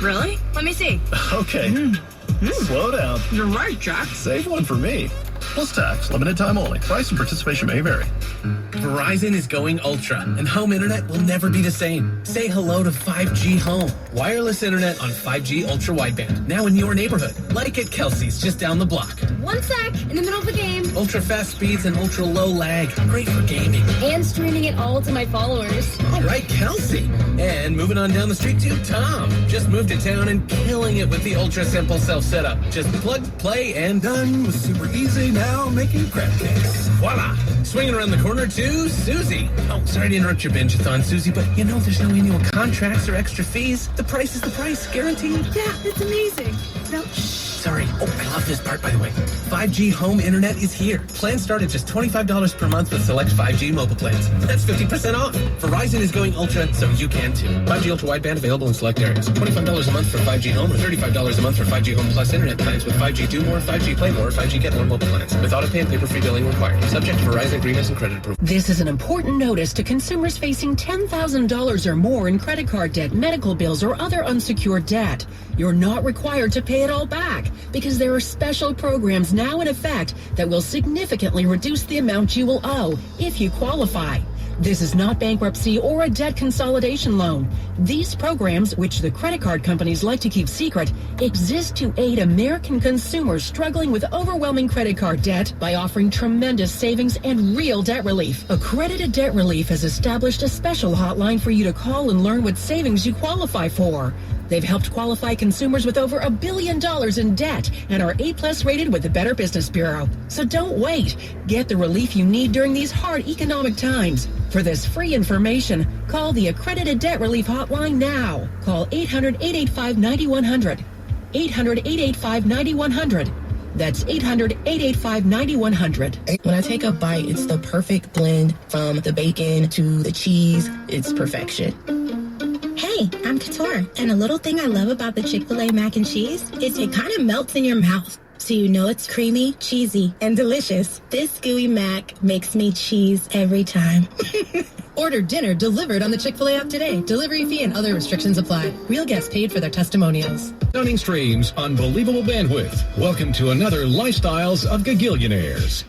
Really? Let me see. Okay. Slow down. You're right, Jack. Save one for me. Plus tax, limited time only. Price and participation may vary. Verizon is going ultra, and home internet will never be the same. Say hello to 5G Home. Wireless internet on 5G ultra wideband. Now in your neighborhood. Like at Kelsey's, just down the block. One sec, in the middle of the game. Ultra fast speeds and ultra low lag. Great for gaming. And streaming it all to my followers. All right, Kelsey. And moving on down the street to Tom. Just moved to town and killing it with the ultra simple self-setup. Just plug, play, and done with super easy now making crab cakes. Voila! Swinging around the corner to Susie. Oh, sorry to interrupt your binge-a-thon, Susie, but you know there's no annual contracts or extra fees. The price is the price, guaranteed. Yeah, it's amazing. No, Sorry. Oh, I love this part, by the way. 5G home internet is here. Plans start at just $25 per month with select 5G mobile plans. That's 50% off. Verizon is going ultra, so you can too. 5G ultra wideband available in select areas. $25 a month for 5G home or $35 a month for 5G home plus internet plans with 5G do more, 5G play more, 5G get more mobile plans. With auto pay and paper-free billing required. Subject to Verizon agreements and credit approval. This is an important notice to consumers facing $10,000 or more in credit card debt, medical bills, or other unsecured debt. You're not required to pay it all back because there are special programs now in effect that will significantly reduce the amount you will owe if you qualify. This is not bankruptcy or a debt consolidation loan. These programs, which the credit card companies like to keep secret, exist to aid American consumers struggling with overwhelming credit card debt by offering tremendous savings and real debt relief. Accredited Debt Relief has established a special hotline for you to call and learn what savings you qualify for. They've helped qualify consumers with over $1 billion in debt and are A+ rated with the Better Business Bureau. So don't wait. Get the relief you need during these hard economic times. For this free information, call the Accredited Debt Relief Hotline now. Call 800-885-9100. 800-885-9100. That's 800-885-9100. When I take a bite, it's the perfect blend from the bacon to the cheese. It's perfection. Hey, I'm Couture, and a little thing I love about the Chick-fil-A mac and cheese is it kind of melts in your mouth, so you know it's creamy, cheesy, and delicious. This gooey mac makes me cheese every time. Order dinner delivered on the Chick-fil-A app today. Delivery fee and other restrictions apply. Real guests paid for their testimonials. Stunning streams, unbelievable bandwidth. Welcome to another Lifestyles of Gagillionaires.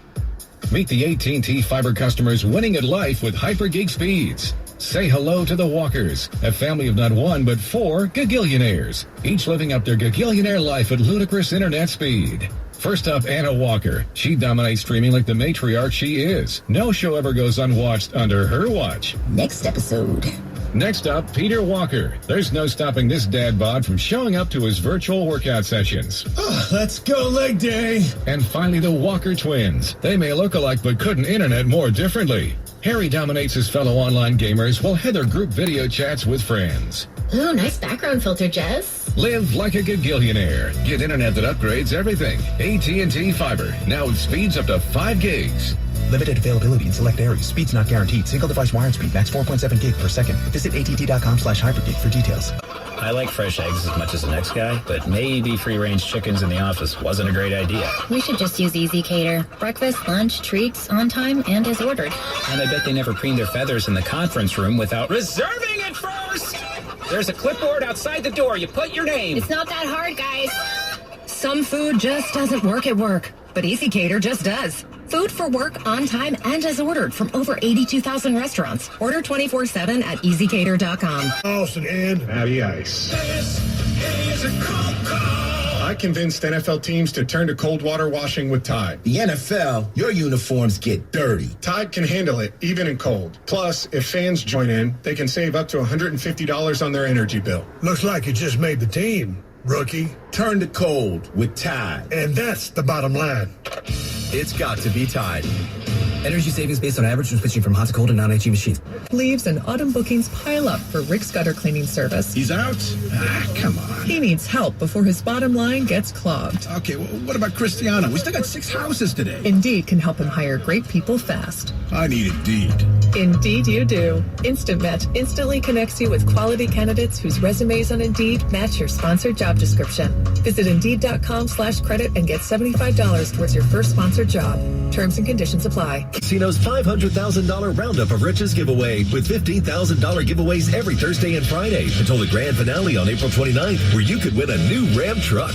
Meet the AT&T Fiber customers winning at life with hyper-gig speeds. Say hello to the Walkers, a family of not one but 4 Gagillionaires, each living up their Gagillionaire life at ludicrous internet speed. First up, Anna Walker. She dominates streaming like the matriarch she is. No show ever goes unwatched under her watch. Next episode. Next up, Peter Walker. There's no stopping this dad bod from showing up to his virtual workout sessions. Oh, let's go leg day. And finally, the Walker twins. They may look alike but couldn't internet more differently. Harry dominates his fellow online gamers while Heather group video chats with friends. Ooh, nice background filter, Jess. Live like a Gagillionaire. Get internet that upgrades everything. AT&T Fiber, now with speeds up to 5 gigs. Limited availability in select areas. Speeds not guaranteed. Single device wired speed. Max 4.7 gig per second. Visit att.com/hypergig for details. I like fresh eggs as much as the next guy, but maybe free-range chickens in the office wasn't a great idea. We should just use Easy Cater. Breakfast, lunch, treats, on time, and as ordered. And I bet they never preened their feathers in the conference room without reserving it first! There's a clipboard outside the door. You put your name. It's not that hard, guys. Some food just doesn't work at work, but Easy Cater just does. Food for work, on time, and as ordered from over 82,000 restaurants. Order 24/7 at easycater.com. Austin and Natty Ice. This is a cold call. I convinced NFL teams to turn to cold water washing with Tide. The NFL, your uniforms get dirty. Tide can handle it, even in cold. Plus, if fans join in, they can save up to $150 on their energy bill. Looks like you just made the team, rookie. Turn to cold with Tide. And that's the bottom line. It's got to be Tide. Energy savings based on average when switching from hot to cold and non-HE machines. Leaves and autumn bookings pile up for Rick's gutter cleaning service. He's out? Come on. He needs help before his bottom line gets clogged. Okay, well, what about Cristiano? We still got 6 houses today. Indeed can help him hire great people fast. I need Indeed. Indeed you do. Instant Match instantly connects you with quality candidates whose resumes on Indeed match your sponsored job description. Visit Indeed.com/credit and get $75 towards your first sponsored job. Terms and conditions apply. Casino's $500,000 Roundup of Riches giveaway with $15,000 giveaways every Thursday and Friday until the grand finale on April 29th, where you could win a new Ram truck.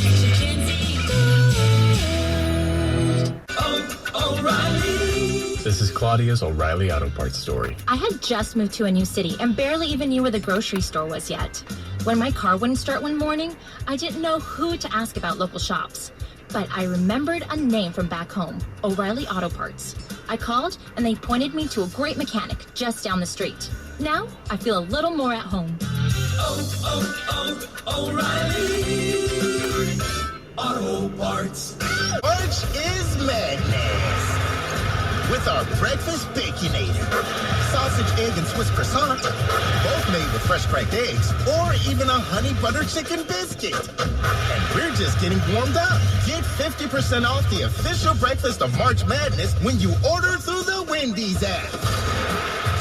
This is Claudia's O'Reilly Auto Parts story. I had just moved to a new city and barely even knew where the grocery store was yet. When my car wouldn't start one morning, I didn't know who to ask about local shops. But I remembered a name from back home, O'Reilly Auto Parts. I called and they pointed me to a great mechanic just down the street. Now I feel a little more at home. O'Reilly Auto Parts. March is madness. With our breakfast Baconator. Sausage, egg, and Swiss croissant. Both made with fresh cracked eggs. Or even a honey butter chicken biscuit. And we're just getting warmed up. Get 50% off the official breakfast of March Madness when you order through the Wendy's app.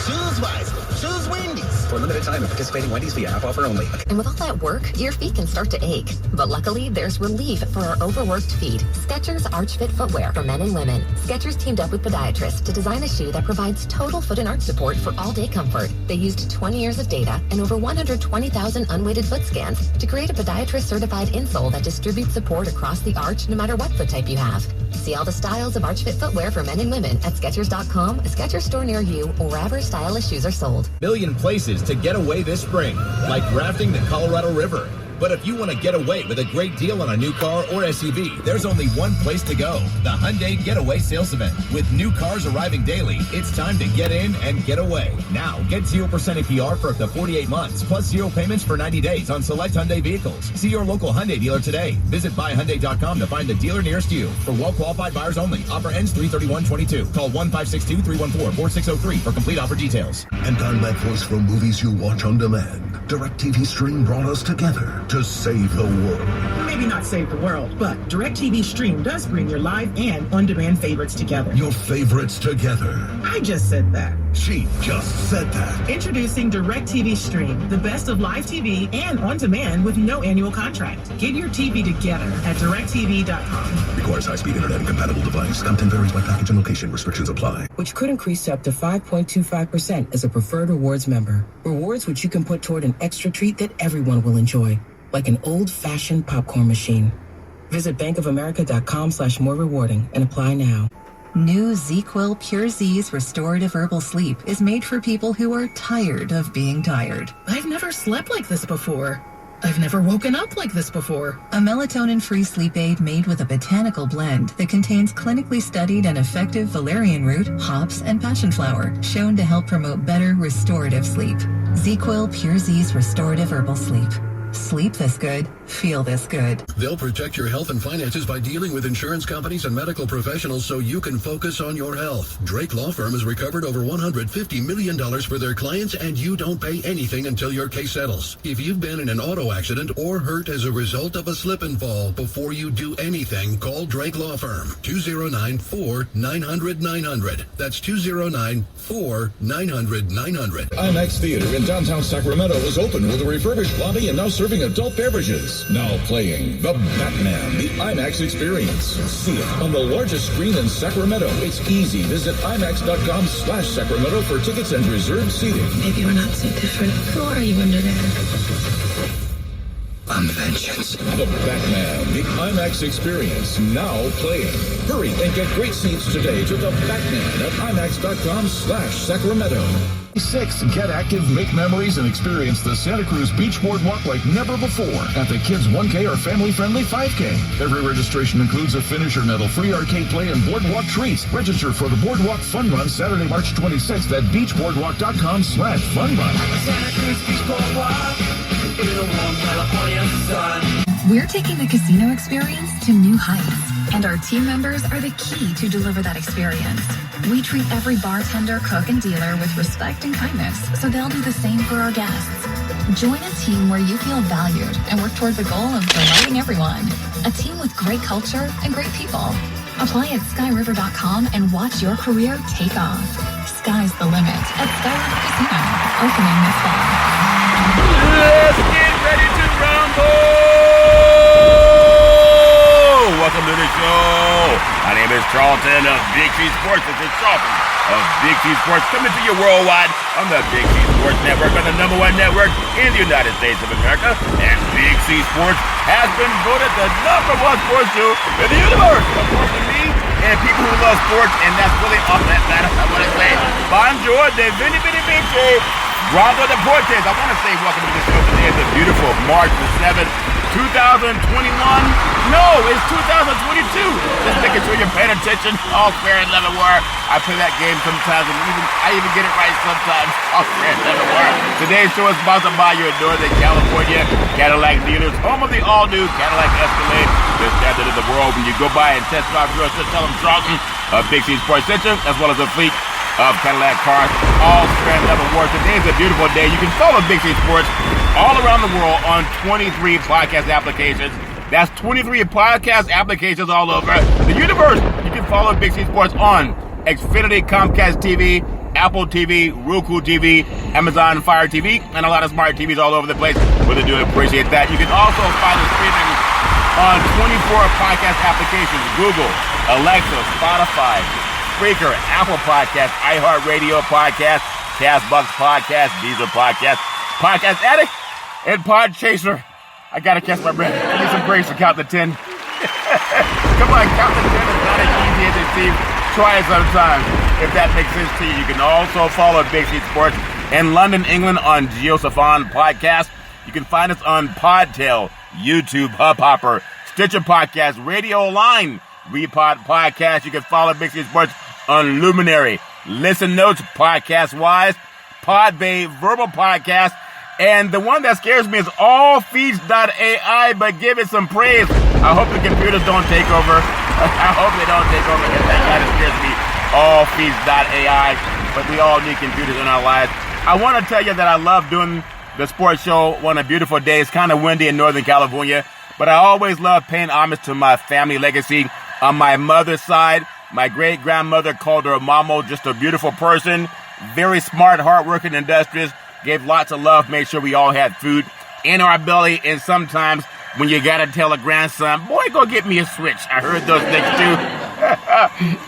Choose wisely. Choose Wendy's. For a limited time at participating Wendy's via app offer only. And with all that work, your feet can start to ache. But luckily, there's relief for our overworked feet. Skechers Arch Fit footwear for men and women. Skechers teamed up with podiatrists to design a shoe that provides total foot and arch support for all-day comfort. They used 20 years of data and over 120,000 unweighted foot scans to create a podiatrist-certified insole that distributes support across the arch no matter what foot type you have. See all the styles of Arch Fit footwear for men and women at Skechers.com, a Skechers store near you, or wherever stylish shoes are sold. Million places to get away this spring, like rafting the Colorado River. But if you want to get away with a great deal on a new car or SUV, there's only one place to go. The Hyundai Getaway Sales Event. With new cars arriving daily, it's time to get in and get away. Now, get 0% APR for up to 48 months, plus 0 payments for 90 days on select Hyundai vehicles. See your local Hyundai dealer today. Visit buyhyundai.com to find the dealer nearest you. For well-qualified buyers only. Offer ends 3/31/22. Call 1-562-314-4603 for complete offer details. And I'm that voice for movies you watch on demand. DirecTV Stream brought us together to save the world. Maybe not save the world, but DirecTV Stream does bring your live and on-demand favorites together. Your favorites together. I just said that. She just said that. Introducing DirecTV Stream, the best of live TV and on-demand with no annual contract. Get your TV together at DirecTV.com. Requires high-speed internet and compatible device. Content varies by package and location. Restrictions apply. Which could increase to up to 5.25% as a preferred rewards member. Rewards which you can put toward an extra treat that everyone will enjoy. Like an old-fashioned popcorn machine. Visit bankofamerica.com/more rewarding and apply now. New ZQuil Pure Z's Restorative Herbal Sleep is made for people who are tired of being tired. I've never slept like this before. I've never woken up like this before. A melatonin-free sleep aid made with a botanical blend that contains clinically studied and effective valerian root, hops, and passion flower, shown to help promote better restorative sleep. ZQuil Pure Z's Restorative Herbal Sleep. Sleep this good, feel this good. They'll protect your health and finances by dealing with insurance companies and medical professionals so you can focus on your health. Drake Law Firm has recovered over $150 million for their clients, and you don't pay anything until your case settles. If you've been in an auto accident or hurt as a result of a slip and fall, before you do anything, call Drake Law Firm. 209-4-900-900. That's 209-4-900-900. IMAX Theater in downtown Sacramento is open with a refurbished lobby and now serving adult beverages. Now playing The Batman, the IMAX experience. See it on the largest screen in Sacramento. It's easy. Visit IMAX.com/Sacramento for tickets and reserved seating. Maybe we're not so different. Who are you under there? I'm vengeance. The Batman, the IMAX experience, now playing. Hurry and get great seats today to The Batman at IMAX.com/Sacramento. 6. Get active, make memories, and experience the Santa Cruz Beach Boardwalk like never before at the Kids 1K or family-friendly 5K. Every registration includes a finisher medal, free arcade play, and boardwalk treats. Register for the Boardwalk Fun Run Saturday, March 26th at beachboardwalk.com/funrun. Santa Cruz Beach Boardwalk in a warm California sun. We're taking the casino experience to new heights, and our team members are the key to deliver that experience. We treat every bartender, cook, and dealer with respect and kindness, so they'll do the same for our guests. Join a team where you feel valued and work toward the goal of delighting everyone. A team with great culture and great people. Apply at skyriver.com and watch your career take off. Sky's the limit at Sky River Casino, opening this fall. Let's get ready to rumble! Welcome to the show. My name is Charlton of Big Tree Sports. This is Charlton. of Big C Sports, coming to you worldwide on the Big C Sports Network, on the #1 network in the United States of America. And Big C Sports has been voted the #1 sports show in the universe, according to me and people who love sports, and that's really all that matters. I want to say, bonjour, de vini vini vici, Grado Deportes. I want to say welcome to the show today. It's a beautiful March the 7th, 2021. No, it's 2022. Just making sure you're paying attention. All fair and level war. I play that game sometimes, and I even get it right sometimes. All fair and level war. Today's show is sponsored by your Northern California Cadillac dealers, home of the all-new Cadillac Escalade, the standard of the world. When you go by and test drive yours, just tell them Charlton of Big C Sports Center, as well as a fleet of Cadillac cars, all fair and level war. Today's a beautiful day. You can follow Big C Sports all around the world on 23 podcast applications. That's 23 podcast applications all over the universe. You can follow Big C Sports on Xfinity, Comcast TV, Apple TV, Roku TV, Amazon Fire TV, and a lot of smart TVs all over the place. Really do appreciate that. You can also find us streaming on 24 podcast applications: Google, Alexa, Spotify, Spreaker, Apple Podcasts, iHeart-Radio-Podcast, CastBox Podcast, Deezer Podcast, Podcast Addict, and Podchaser. I gotta catch my breath. I need some breaks to count to 10. Come on, count to 10 is not as easy as it seems. Try it sometime, if that makes sense to you. You can also follow Big C Sports in London, England on Geosaphon Podcast. You can find us on Podtail, YouTube, Hubhopper, Stitcher Podcast, Radio Line, Repod Podcast. You can follow Big C Sports on Luminary, Listen Notes, Podcast Wise, Podbay, Verbal Podcast, and the one that scares me is allfeeds.ai, but give it some praise. I hope the computers don't take over. I hope they don't take over, because that kind of scares me. Allfeeds.ai, but we all need computers in our lives. I want to tell you that I love doing the sports show on a beautiful day. It's kind of windy in Northern California, but I always love paying homage to my family legacy. On my mother's side, my great-grandmother called her Mamo, just a beautiful person, very smart, hardworking, industrious, gave lots of love, made sure we all had food in our belly, and sometimes when you gotta tell a grandson, boy, go get me a Switch. I heard those things too.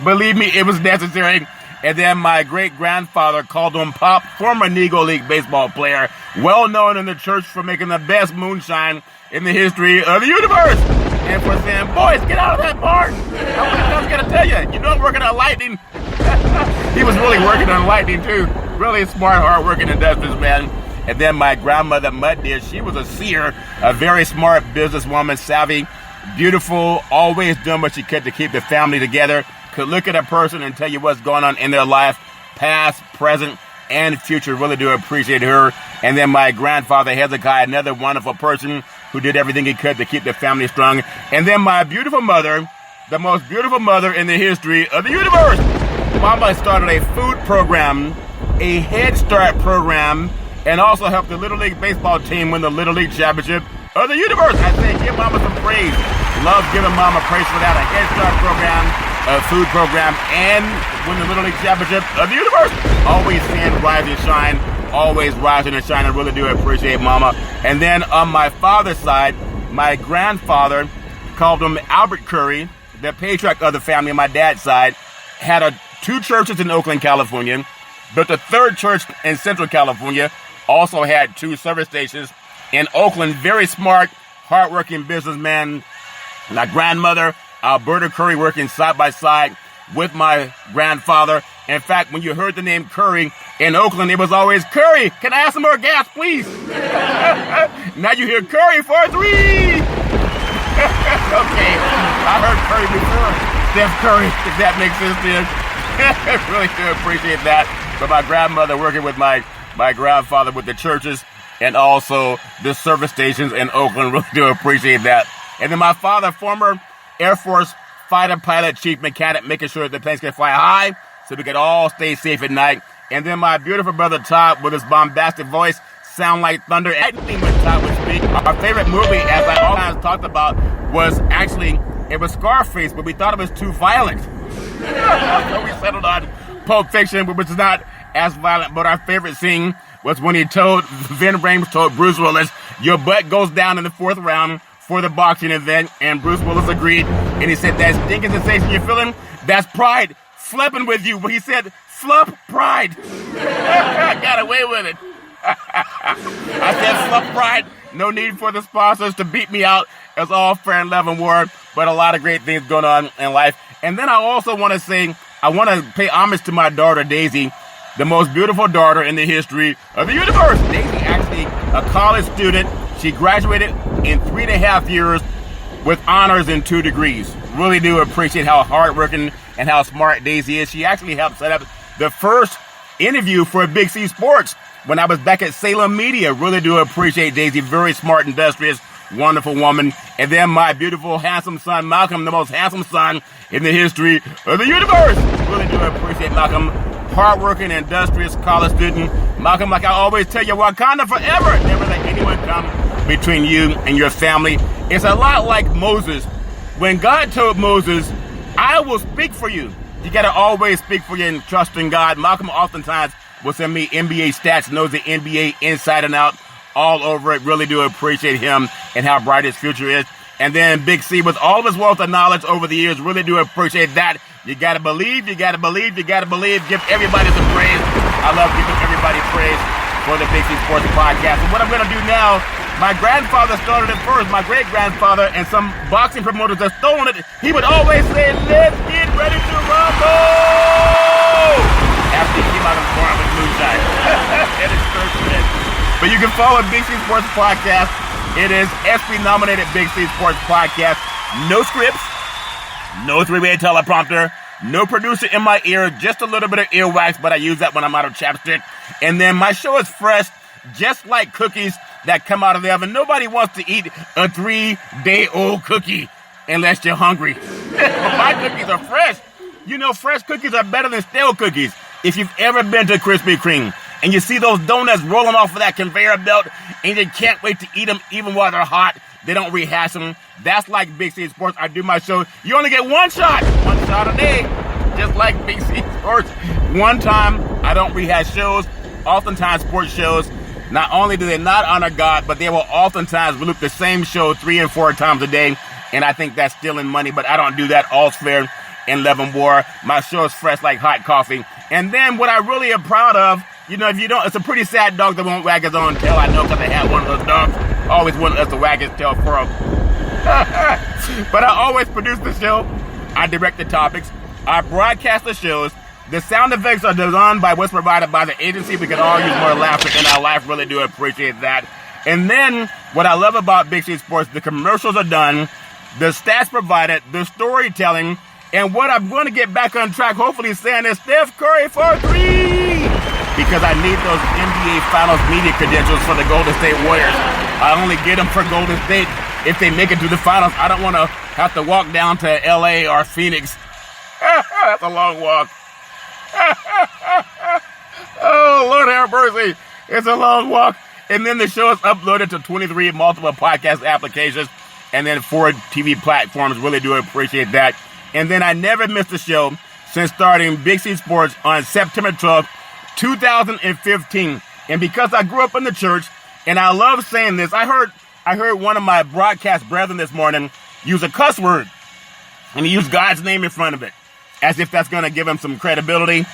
Believe me, it was necessary. And then my great-grandfather called him Pop, former Negro League baseball player, well known in the church for making the best moonshine in the history of the universe. And for saying, boys, get out of that barn. How many times gotta tell you? You know I'm working on lightning. He was really working on lightning too. Really smart, hard-working, industrious man. And then my grandmother, Mud Deer, she was a seer, a very smart businesswoman, savvy, beautiful, always doing what she could to keep the family together. Could look at a person and tell you what's going on in their life, past, present, and future. Really do appreciate her. And then my grandfather, Hezekiah, another wonderful person who did everything he could to keep the family strong. And then my beautiful mother, the most beautiful mother in the history of the universe. Mama started a food program, a Head Start program, and also helped the Little League baseball team win the Little League championship of the universe. I say, give Mama some praise. Love giving Mama praise for that. A Head Start program, a food program, and win the Little League championship of the universe. Always seeing rise and shine. Always rising and shining. I really do appreciate Mama. And then on my father's side, my grandfather, called him Albert Curry, the patriarch of the family on my dad's side, had two churches in Oakland, California, built a third church in Central California, also had 2 service stations in Oakland. Very smart, hardworking businessman. My grandmother, Alberta Curry, working side by side with my grandfather. In fact, when you heard the name Curry in Oakland, it was always, Curry, can I have some more gas, please? Now you hear Curry for 3. Okay, I heard Curry before. Steph Curry, if that makes sense to you. Really do appreciate that. But my grandmother working with my grandfather with the churches and also the service stations in Oakland. Really do appreciate that. And then my father, former Air Force fighter pilot, chief mechanic, making sure the planes can fly high so we could all stay safe at night. And then my beautiful brother Todd with his bombastic voice, sound like thunder. Anything when Todd would speak. Our favorite movie, as I always talked about, was actually, it was Scarface, but we thought it was too violent. So we settled on Pulp Fiction, which is not as violent, but our favorite scene was when Vin Rames told Bruce Willis, your butt goes down in the 4th round for the boxing event, and Bruce Willis agreed, and he said, that stinking sensation you're feeling, that's pride flipping with you. But he said, Flup Pride. Got away with it. I said Flup Pride. No need for the sponsors to beat me out. It's all fair and love and war, but a lot of great things going on in life. And then I also want to say, I want to pay homage to my daughter, Daisy, the most beautiful daughter in the history of the universe. Daisy, actually a college student. She graduated in 3.5 years with honors in 2 degrees. Really do appreciate how hardworking and how smart Daisy is. She actually helped set up the first interview for Big C Sports when I was back at Salem Media. Really do appreciate Daisy. Very smart, industrious, wonderful woman. And then my beautiful, handsome son, Malcolm, the most handsome son in the history of the universe. Really do appreciate Malcolm. Hardworking, industrious college student. Malcolm, like I always tell you, Wakanda forever. Never let anyone come between you and your family. It's a lot like Moses. When God told Moses, I will speak for you. You got to always speak for you and trust in God. Malcolm oftentimes will send me NBA stats, knows the NBA inside and out, all over it. Really do appreciate him and how bright his future is. And then Big C, with all of his wealth of knowledge over the years, really do appreciate that. You got to believe, you got to believe, you got to believe. Give everybody some praise. I love giving everybody praise for the Big C Sports Podcast. And what I'm going to do now, my grandfather started it first, my great-grandfather, and some boxing promoters have stolen it. He would always say, let's get ready to rumble! After he came out of the farm with moonshine. It is perfect. But you can follow Big C Sports Podcast. It is ESPY-nominated Big C Sports Podcast. No scripts, no 3-way teleprompter, no producer in my ear, just a little bit of earwax, but I use that when I'm out of chapstick. And then my show is fresh, just like cookies that come out of the oven. Nobody wants to eat a 3-day-old cookie unless you're hungry. My cookies are fresh. You know, fresh cookies are better than stale cookies. If you've ever been to Krispy Kreme and you see those donuts rolling off of that conveyor belt and you can't wait to eat them even while they're hot, they don't rehash them. That's like Big C Sports. I do my show. You only get one shot a day, just like Big C Sports. One time, I don't rehash shows. Oftentimes, sports shows, not only do they not honor God, but they will oftentimes loop the same show 3 and 4 times a day. And I think that's stealing money, but I don't do that. All's fair in love and war. My show is fresh like hot coffee. And then what I really am proud of, you know, if you don't, it's a pretty sad dog that won't wag his own tail. I know because I had one of those dogs. Always wanted us to wag his tail for him. But I always produce the show. I direct the topics. I broadcast the shows. The sound effects are designed by what's provided by the agency. We can all use more laughter in our life. Really do appreciate that. And then what I love about Big C Sports, the commercials are done, the stats provided, the storytelling, and what I'm going to get back on track, hopefully, saying is Steph Curry for 3. Because I need those NBA Finals media credentials for the Golden State Warriors. I only get them for Golden State if they make it to the finals. I don't want to have to walk down to LA or Phoenix. That's a long walk. Oh, Lord have mercy. It's a long walk. And then the show is uploaded to 23 multiple podcast applications and then 4 TV platforms. Really do appreciate that. And then I never missed a show since starting Big C Sports on September 12th, 2015. And because I grew up in the church, and I love saying this, I heard one of my broadcast brethren this morning use a cuss word, and he used God's name in front of it, as if that's going to give him some credibility.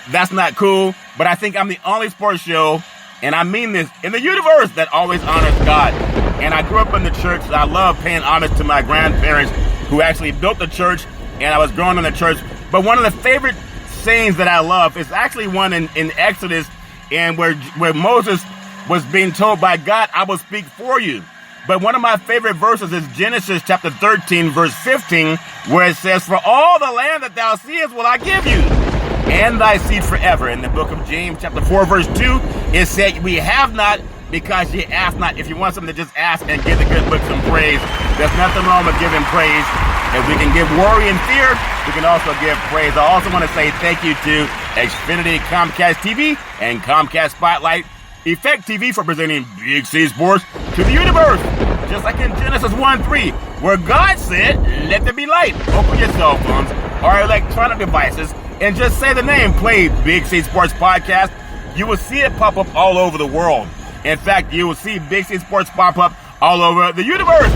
That's not cool, but I think I'm the only sports show, and I mean this, in the universe that always honors God. And I grew up in the church, so I love paying homage to my grandparents who actually built the church, and I was growing in the church. But one of the favorite sayings that I love is actually one in Exodus, and where Moses was being told by God, I will speak for you. But one of my favorite verses is Genesis chapter 13, verse 15, where it says, for all the land that thou seest will I give you, and thy seed forever. In the book of James chapter 4, verse 2, it said, we have not because ye ask not. If you want something, to just ask and give the good book some praise. There's nothing wrong with giving praise. If we can give worry and fear, we can also give praise. I also want to say thank you to Xfinity, Comcast TV, and Comcast Spotlight Effect TV for presenting Big C Sports to the universe. Just like in Genesis 1:3, where God said, let there be light. Open your cell phones or electronic devices and just say the name, play Big C Sports Podcast. You will see it pop up all over the world. In fact, you will see Big C Sports pop up all over the universe.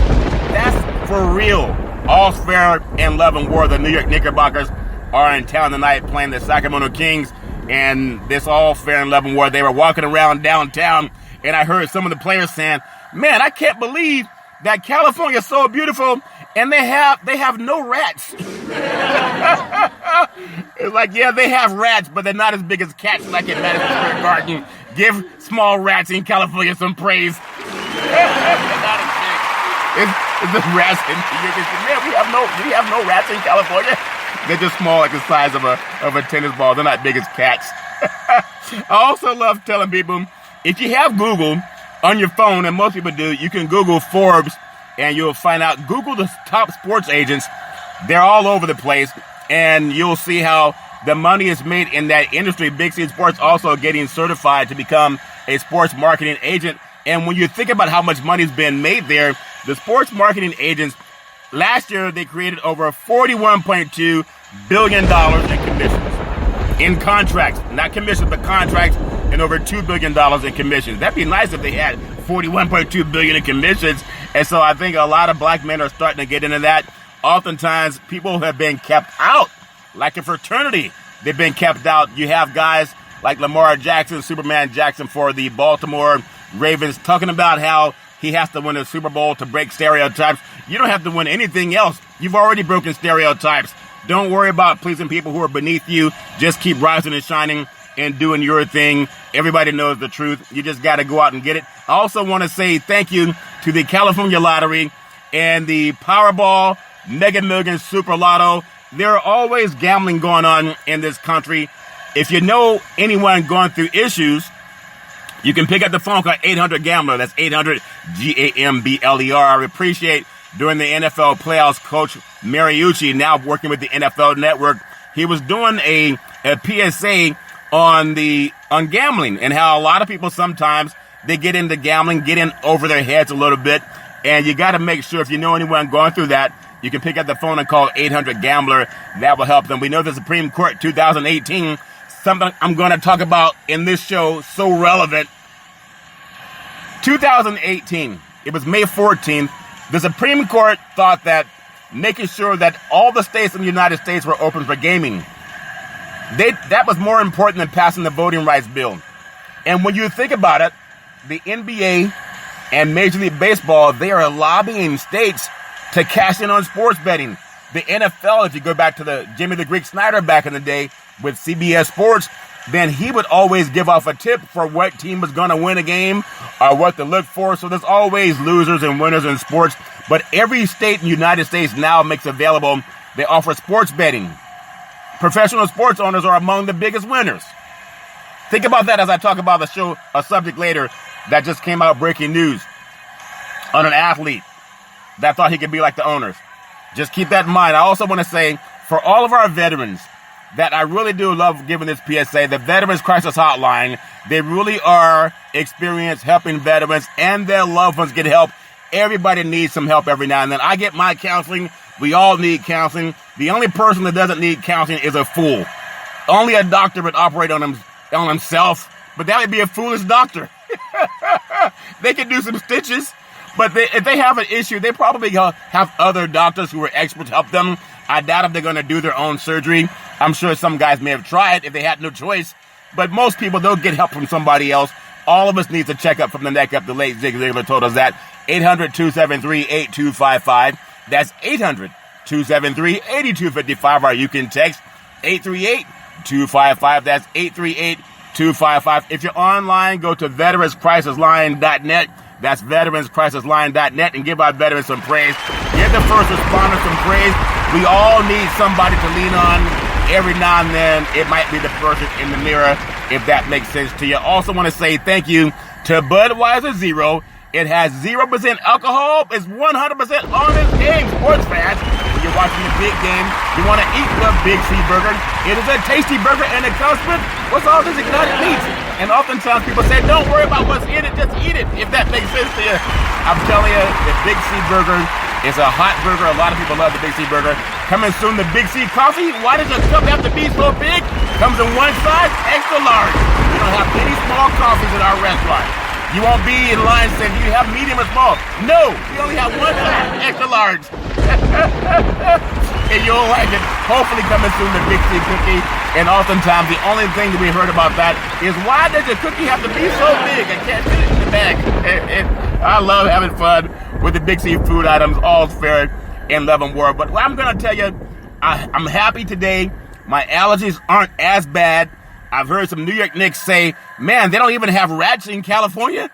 That's for real. All's fair in love and war. The New York Knickerbockers are in town tonight playing the Sacramento Kings. and this all fair and loving war. They were walking around downtown, and I heard some of the players saying, "Man, I can't believe that California is so beautiful, and they have no rats." It's like, yeah, they have rats, but they're not as big as cats like in Madison Square Garden. Give small rats in California some praise. It's the rats in man, we have no rats in California. They're just small, like the size of a tennis ball. They're not big as cats. I also love telling people, if you have Google on your phone, and most people do, you can Google Forbes, and you'll find out, Google the top sports agents. They're all over the place, and you'll see how the money is made in that industry. Big C Sports also getting certified to become a sports marketing agent. And when you think about how much money's been made there, the sports marketing agents, last year they created over $41.2 billion in commissions. In contracts, not commissions, but contracts, and over $2 billion in commissions. That'd be nice if they had $41.2 billion in commissions. And so I think a lot of black men are starting to get into that. Oftentimes, people have been kept out, like a fraternity. They've been kept out. You have guys like Lamar Jackson, Superman Jackson for the Baltimore Ravens, talking about how he has to win a Super Bowl to break stereotypes. You don't have to win anything else. You've already broken stereotypes. Don't worry about pleasing people who are beneath you. Just keep rising and shining and doing your thing. Everybody knows the truth. You just got to go out and get it. I also want to say thank you to the California Lottery and the Powerball, Mega Millions, Super Lotto. There are always gambling going on in this country. If you know anyone going through issues, you can pick up the phone, call 800-GAMBLER. That's 800-GAMBLER. I appreciate during the NFL playoffs, Coach Mariucci, now working with the NFL Network, he was doing a PSA on gambling and how a lot of people sometimes they get into gambling, get in over their heads a little bit. And you got to make sure if you know anyone going through that, you can pick up the phone and call 800-GAMBLER. That will help them. We know the Supreme Court 2018, something I'm going to talk about in this show, so relevant. 2018, it was May 14th. The Supreme Court thought that making sure that all the states in the United States were open for gaming, that was more important than passing the voting rights bill. And when you think about it, the NBA and Major League Baseball, they are lobbying states to cash in on sports betting. The NFL, if you go back to the Jimmy the Greek Snyder back in the day with CBS Sports, then he would always give off a tip for what team was going to win a game or what to look for. So there's always losers and winners in sports. But every state in the United States now makes available, they offer sports betting. Professional sports owners are among the biggest winners. Think about that as I talk about a subject later that just came out, breaking news on an athlete that thought he could be like the owners. Just keep that in mind. I also want to say, for all of our veterans, that I really do love giving this PSA, the Veterans Crisis Hotline, they really are experienced helping veterans and their loved ones get help. Everybody needs some help every now and then. I get my counseling. We all need counseling. The only person that doesn't need counseling is a fool. Only a doctor would operate on himself, but that would be a foolish doctor. They can do some stitches, but if they have an issue, they probably have other doctors who are experts help them. I doubt if they're going to do their own surgery. I'm sure some guys may have tried if they had no choice, but most people, they'll get help from somebody else. All of us need a checkup from the neck up. The late Zig Ziglar told us that. 800-273-8255. That's 800-273-8255. Or you can text 838-255. That's 838-255. If you're online, go to veteranscrisisline.net. That's veteranscrisisline.net, and give our veterans some praise. Give the first responders some praise. We all need somebody to lean on. Every now and then, it might be the person in the mirror, if that makes sense to you. Also want to say thank you to Budweiser Zero. It has 0% alcohol. It's 100% honest game. Sports fans, when you're watching the big game, you want to eat the Big C Burger. It is a tasty burger, and it comes with what's all this exotic meats. And oftentimes people say, don't worry about what's in it, just eat it, if that makes sense to you. I'm telling you, the Big C Burger is a hot burger. A lot of people love the Big C Burger. Coming soon, the Big C Coffee. Why does your cup have to be so big? Comes in one size, extra large. We don't have any small coffees at our restaurant. You won't be in line saying, do you have medium or small? No, we only have one size, extra large. And you'll like it. Hopefully coming soon, the Big C cookie. And oftentimes the only thing that we heard about that is why does the cookie have to be so big? I can't fit it in the bag. I love having fun with the Big C food items, all fair and love and war. But I'm going to tell you, I'm happy today. My allergies aren't as bad. I've heard some New York Knicks say, man, they don't even have rats in California.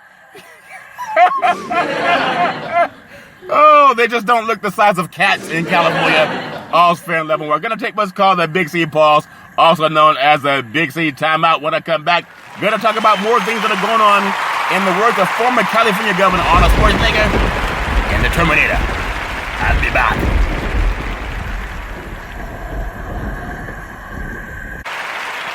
Oh, they just don't look the size of cats in California. All's fair and level. We're going to take what's called the Big C pause, also known as the Big C timeout. When I come back, we're going to talk about more things that are going on in the words of former California Governor Arnold Schwarzenegger and the Terminator. I'll be back.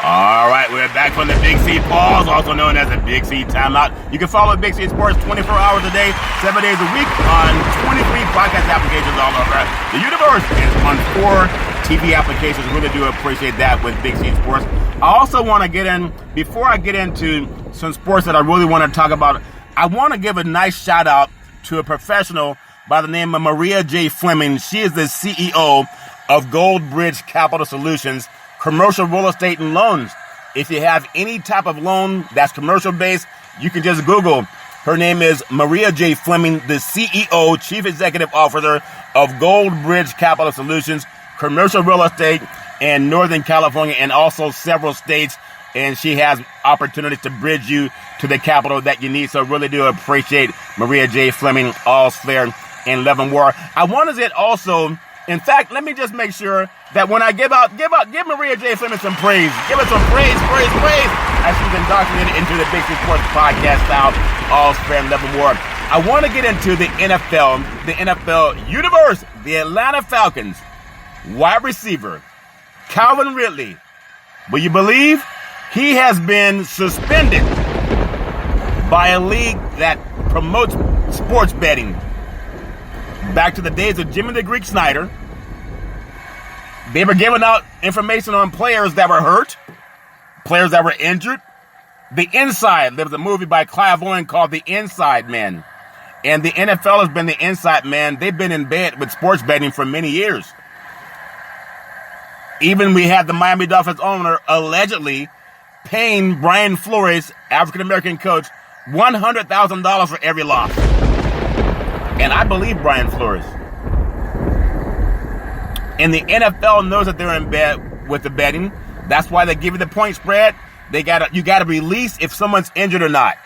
All right, we're back from the Big C pause, also known as the Big C timeout. You can follow Big C Sports 24 hours a day, 7 days a week on 23 podcast applications all over the universe and on 4 TV applications. Really do appreciate that with Big C Sports. I also want to get in, before I get into some sports that I really want to talk about, I want to give a nice shout out to a professional by the name of Maria J. Fleming. She is the CEO of Gold Bridge Capital Solutions, commercial real estate and loans. If you have any type of loan that's commercial based, you can just Google. Her name is Maria J. Fleming, the CEO, Chief Executive Officer of Gold Bridge Capital Solutions, commercial real estate in Northern California and also several states. And she has opportunities to bridge you to the capital that you need. So really do appreciate Maria J. Fleming, all's fair and love and war. I wanted it also. In fact, let me just make sure that when I give Maria J. Fleming some praise. Give her some praise. As she's indoctrinated into the Big C Sports podcast style, all fair and love and war. I want to get into the NFL universe, the Atlanta Falcons, wide receiver, Calvin Ridley. Will you believe he has been suspended by a league that promotes sports betting? Back to the days of Jimmy the Greek Snyder. They were giving out information on players that were hurt, players that were injured. The Inside. There was a movie by Clive Owen called The Inside Man. And the NFL has been the inside man. They've been in bed with sports betting for many years. Even we had the Miami Dolphins owner allegedly paying Brian Flores, African-American coach, $100,000 for every loss. And I believe Brian Flores. And the NFL knows that they're in bed with the betting. That's why they give you the point spread. You gotta release if someone's injured or not.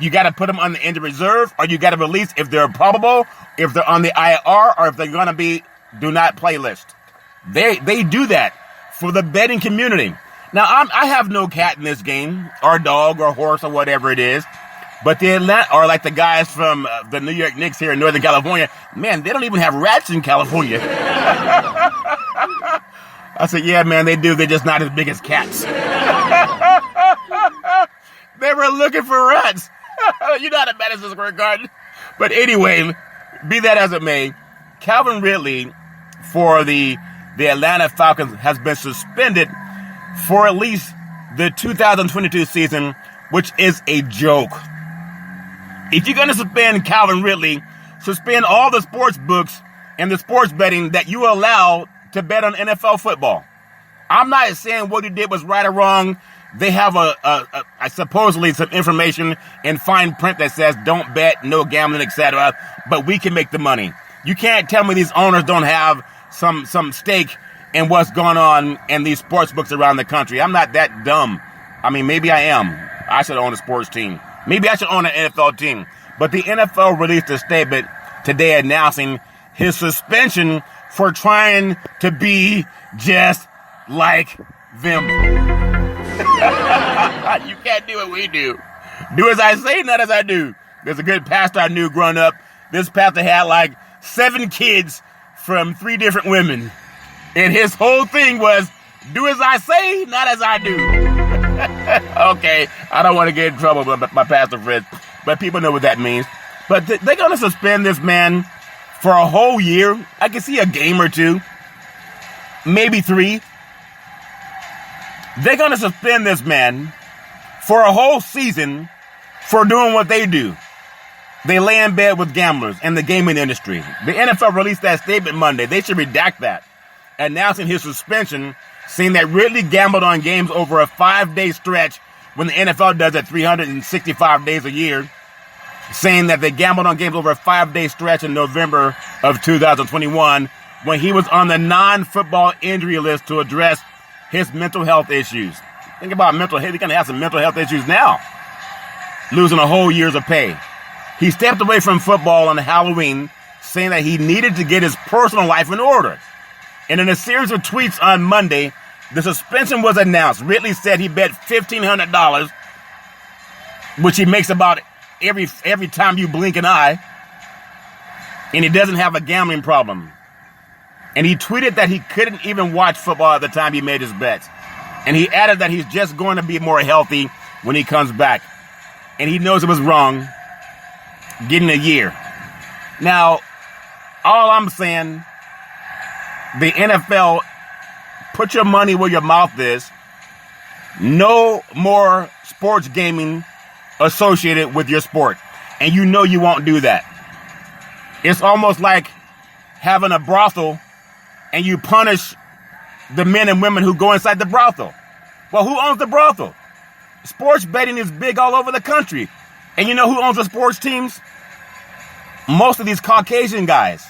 You gotta put them on the injured reserve, or you gotta release if they're probable, if they're on the IR, or if they're gonna be do not play list. They do that for the betting community. Now I have no cat in this game, or dog, or horse, or whatever it is. But the Atlanta, or like the guys from the New York Knicks here in Northern California, man, they don't even have rats in California. I said, yeah, man, they do. They're just not as big as cats. They were looking for rats. You know how to Madison Square Garden. But anyway, be that as it may, Calvin Ridley for the Atlanta Falcons has been suspended for at least the 2022 season, which is a joke. If you're going to suspend Calvin Ridley, suspend all the sports books and the sports betting that you allow to bet on NFL football. I'm not saying what he did was right or wrong. They have supposedly some information in fine print that says don't bet, no gambling, etc. But we can make the money. You can't tell me these owners don't have some stake in what's going on in these sports books around the country. I'm not that dumb. I mean, maybe I am. I should own a sports team. Maybe I should own an NFL team. But the NFL released a statement today announcing his suspension for trying to be just like them. You can't do what we do. Do as I say, not as I do. There's a good pastor I knew growing up. This pastor had like 7 kids from 3 different women. And his whole thing was, do as I say, not as I do. Okay, I don't want to get in trouble with my pastor friends, but people know what that means. But they're going to suspend this man for a whole year. I can see a game or 2, maybe 3. They're going to suspend this man for a whole season for doing what they do. they lay in bed with gamblers and the gaming industry. The NFL released that statement Monday. They should redact that, announcing his suspension, saying that Ridley gambled on games over a 5-day stretch when the NFL does it 365 days a year, saying that they gambled on games over a 5-day stretch in November of 2021 when he was on the non-football injury list to address his mental health issues. Think about mental health. He's going to have some mental health issues now, losing a whole year's of pay. He stepped away from football on Halloween, saying that he needed to get his personal life in order. And in a series of tweets on Monday, the suspension was announced. Ridley said he bet $1,500, which he makes about every time you blink an eye, and he doesn't have a gambling problem. And he tweeted that he couldn't even watch football at the time he made his bets. And he added that he's just going to be more healthy when he comes back. And he knows it was wrong, getting a year. Now, all I'm saying, the NFL, put your money where your mouth is. No more sports gaming associated with your sport. And you know you won't do that. It's almost like having a brothel and you punish the men and women who go inside the brothel. Well, who owns the brothel? Sports betting is big all over the country. And you know who owns the sports teams? Most of these Caucasian guys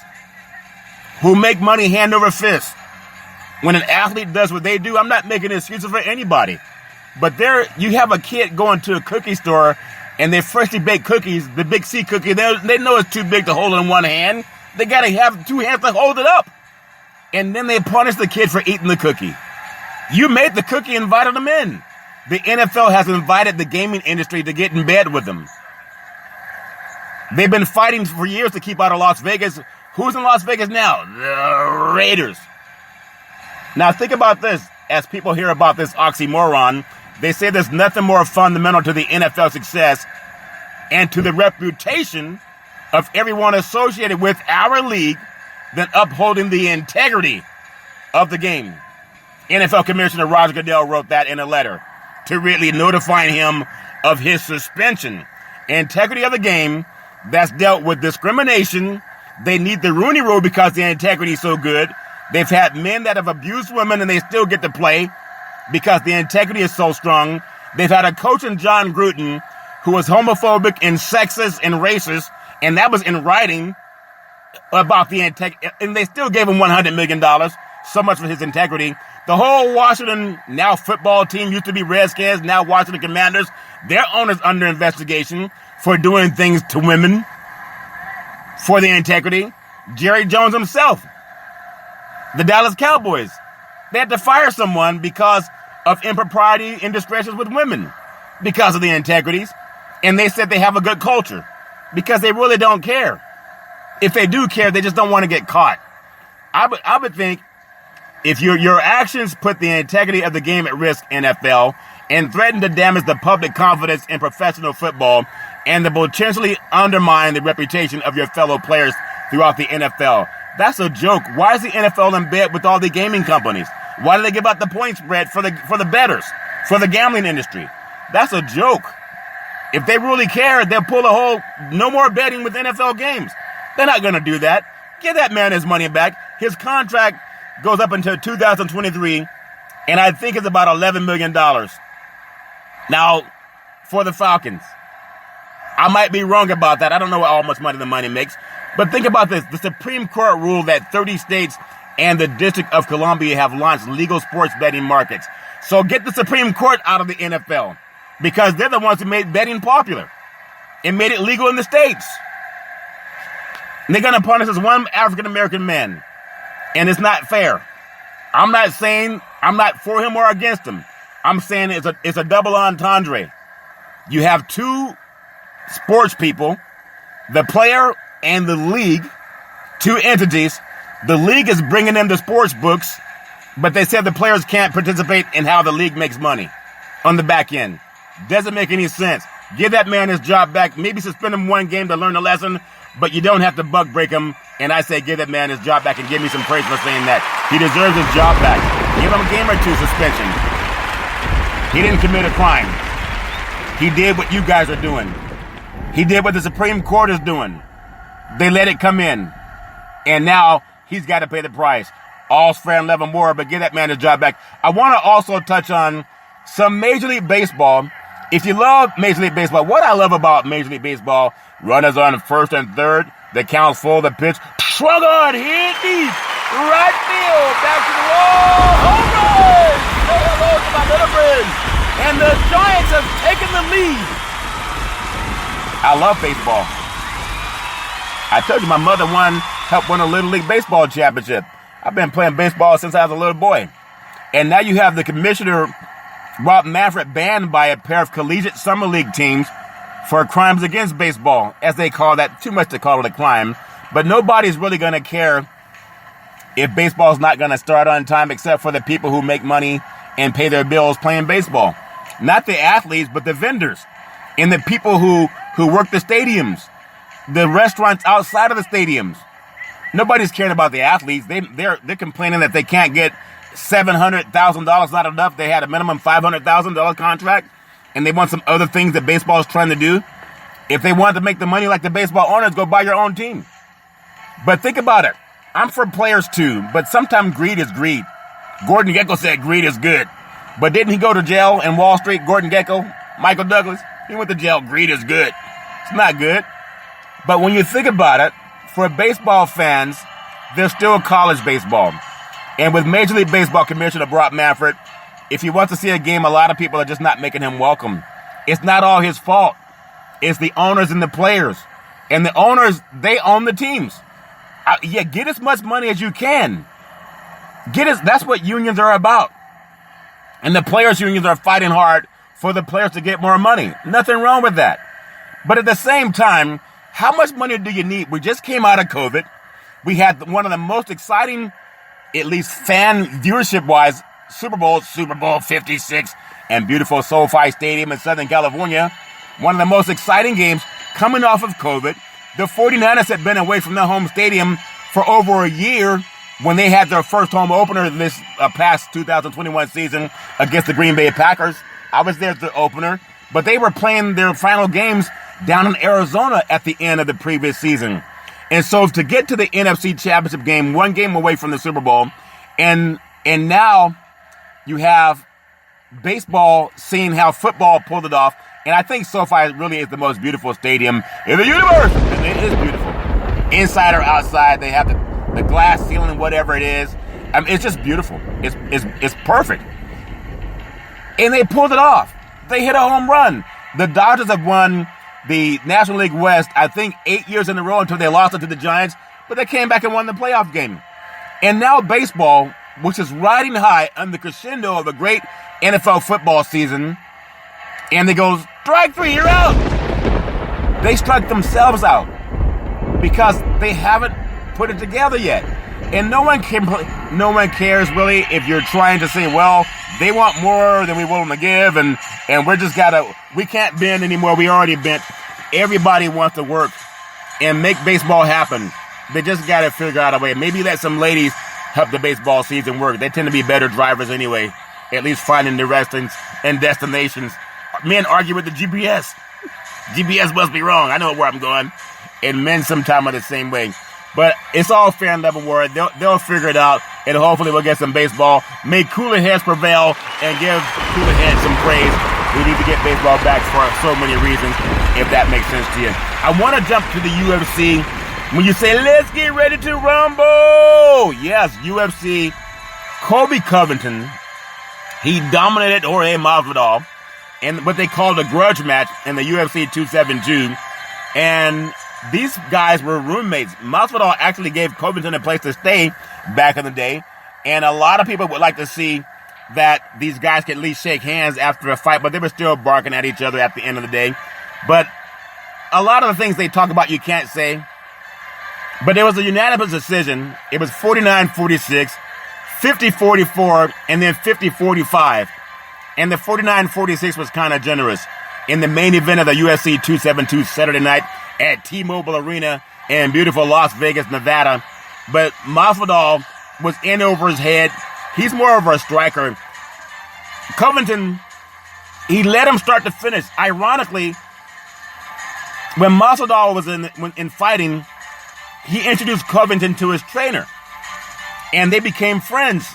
who make money hand over fist. When an athlete does what they do, I'm not making excuses for anybody. But you have a kid going to a cookie store and they freshly baked cookies, the Big C cookie, they know it's too big to hold in one hand. They got to have 2 hands to hold it up. And then they punish the kid for eating the cookie. You made the cookie, invited them in. The NFL has invited the gaming industry to get in bed with them. They've been fighting for years to keep out of Las Vegas. Who's in Las Vegas now? The Raiders. Now think about this. As people hear about this oxymoron, they say there's nothing more fundamental to the NFL success and to the reputation of everyone associated with our league than upholding the integrity of the game. NFL Commissioner Roger Goodell wrote that in a letter to Ridley, notifying him of his suspension. Integrity of the game that's dealt with discrimination. They need the Rooney Rule because the integrity is so good. They've had men that have abused women and they still get to play because the integrity is so strong. They've had a coach in John Gruden who was homophobic and sexist and racist, and that was in writing about the integrity, and they still gave him $100 million. So much for his integrity. The whole Washington, now football team, used to be Redskins, now Washington Commanders, their owners under investigation for doing things to women for the integrity. Jerry Jones himself, the Dallas Cowboys, they had to fire someone because of impropriety, indiscretions with women because of the integrities. And they said they have a good culture because they really don't care. If they do care, they just don't want to get caught. I would think if your actions put the integrity of the game at risk, NFL, and threaten to damage the public confidence in professional football and to potentially undermine the reputation of your fellow players throughout the NFL. That's a joke. Why is the NFL in bed with all the gaming companies? Why do they give out the point spread for the bettors, for the gambling industry? That's a joke. If they really care, they'll pull a whole no more betting with NFL games. They're not going to do that. Give that man his money back. His contract goes up until 2023, and I think it's about $11 million. Now, for the Falcons, I might be wrong about that. I don't know how much money the money makes. But think about this. The Supreme Court ruled that 30 states and the District of Columbia have launched legal sports betting markets. So get the Supreme Court out of the NFL because they're the ones who made betting popular and made it legal in the states. And they're going to punish this one African-American man. And it's not fair. I'm not saying I'm not for him or against him. I'm saying it's a double entendre. You have two sports people, the player and the league, two entities. The league is bringing in the sports books, but they said the players can't participate in how the league makes money on the back end. Doesn't make any sense. Give that man his job back. Maybe suspend him one game to learn a lesson, but you don't have to buck break him. And I say give that man his job back and give me some praise for saying that. He deserves his job back. Give him a game or two suspension. He didn't commit a crime. He did what you guys are doing. He did what the Supreme Court is doing. They let it come in. And now he's got to pay the price. All's fair and level more, but give that man his job back. I want to also touch on some Major League Baseball. If you love Major League Baseball, what I love about Major League Baseball, runners on first and third, the count's full, the pitch, swung on, hit deep, right field, back to the wall, home run! Say hello to my little friends. And the Giants have taken the lead. I love baseball. I told you my mother helped win a Little League Baseball championship. I've been playing baseball since I was a little boy. And now you have the commissioner, Rob Manfred, banned by a pair of collegiate summer league teams for crimes against baseball, as they call that. Too much to call it a crime. But nobody's really going to care if baseball's not going to start on time, except for the people who make money and pay their bills playing baseball. Not the athletes, but the vendors and the people who work the stadiums, the restaurants outside of the stadiums. Nobody's caring about the athletes. They're complaining that they can't get $700,000, not enough. They had a minimum $500,000 contract, and they want some other things that baseball is trying to do. If they want to make the money like the baseball owners, go buy your own team. But think about it. I'm for players too, but sometimes greed is greed. Gordon Gekko said greed is good. But didn't he go to jail in Wall Street, Gordon Gekko? Michael Douglas? He went to jail. Greed is good. It's not good. But when you think about it, for baseball fans, there's still college baseball. And with Major League Baseball Commissioner Rob Manfred, if he wants to see a game, a lot of people are just not making him welcome. It's not all his fault. It's the owners and the players. And the owners, they own the teams. Get as much money as you can. That's what unions are about. And the players' unions are fighting hard for the players to get more money. Nothing wrong with that. But at the same time, how much money do you need? We just came out of COVID. We had one of the most exciting, at least fan viewership-wise, Super Bowl 56, and beautiful SoFi Stadium in Southern California. One of the most exciting games coming off of COVID. The 49ers had been away from their home stadium for over a year when they had their first home opener this past 2021 season against the Green Bay Packers. I was there at the opener, but they were playing their final games down in Arizona at the end of the previous season. And so to get to the NFC Championship game, one game away from the Super Bowl, and now you have baseball seeing how football pulled it off. And I think SoFi really is the most beautiful stadium in the universe. And it is beautiful. Inside or outside, they have the glass ceiling, whatever it is. I mean, it's just beautiful. It's perfect. And they pulled it off. They hit a home run. The Dodgers have won the National League West, I think, 8 years in a row until they lost it to the Giants. But they came back and won the playoff game. And now baseball, which is riding high on the crescendo of a great NFL football season, and they go, strike three, you're out. They struck themselves out because they haven't put it together yet. And no one cares really if you're trying to say, well, they want more than we willing to give, and we can't bend anymore. We already bent. Everybody wants to work and make baseball happen. They just got to figure out a way. Maybe let some ladies help the baseball season work. They tend to be better drivers anyway, at least finding directions and destinations. Men argue with the GPS. GPS must be wrong. I know where I'm going. And men sometimes are the same way. But it's all fair and level war. They'll figure it out, and hopefully we'll get some baseball. May cooler heads prevail and give cooler heads some praise. We need to get baseball back for so many reasons, if that makes sense to you. I want to jump to the UFC. When you say, let's get ready to rumble. Yes, UFC. Colby Covington, he dominated Jorge Masvidal in what they called a grudge match in the UFC 272. And these guys were roommates. Masvidal actually gave Covington a place to stay back in the day. And a lot of people would like to see that these guys could at least shake hands after a fight, but they were still barking at each other at the end of the day. But a lot of the things they talk about you can't say. But it was a unanimous decision. It was 49-46, 50-44, and then 50-45. And the 49-46 was kind of generous. In the main event of the UFC 272 Saturday night at T-Mobile Arena in beautiful Las Vegas, Nevada. But Masvidal was in over his head. He's more of a striker. Covington, he let him start to finish. Ironically, when Masvidal was in fighting, he introduced Covington to his trainer, and they became friends,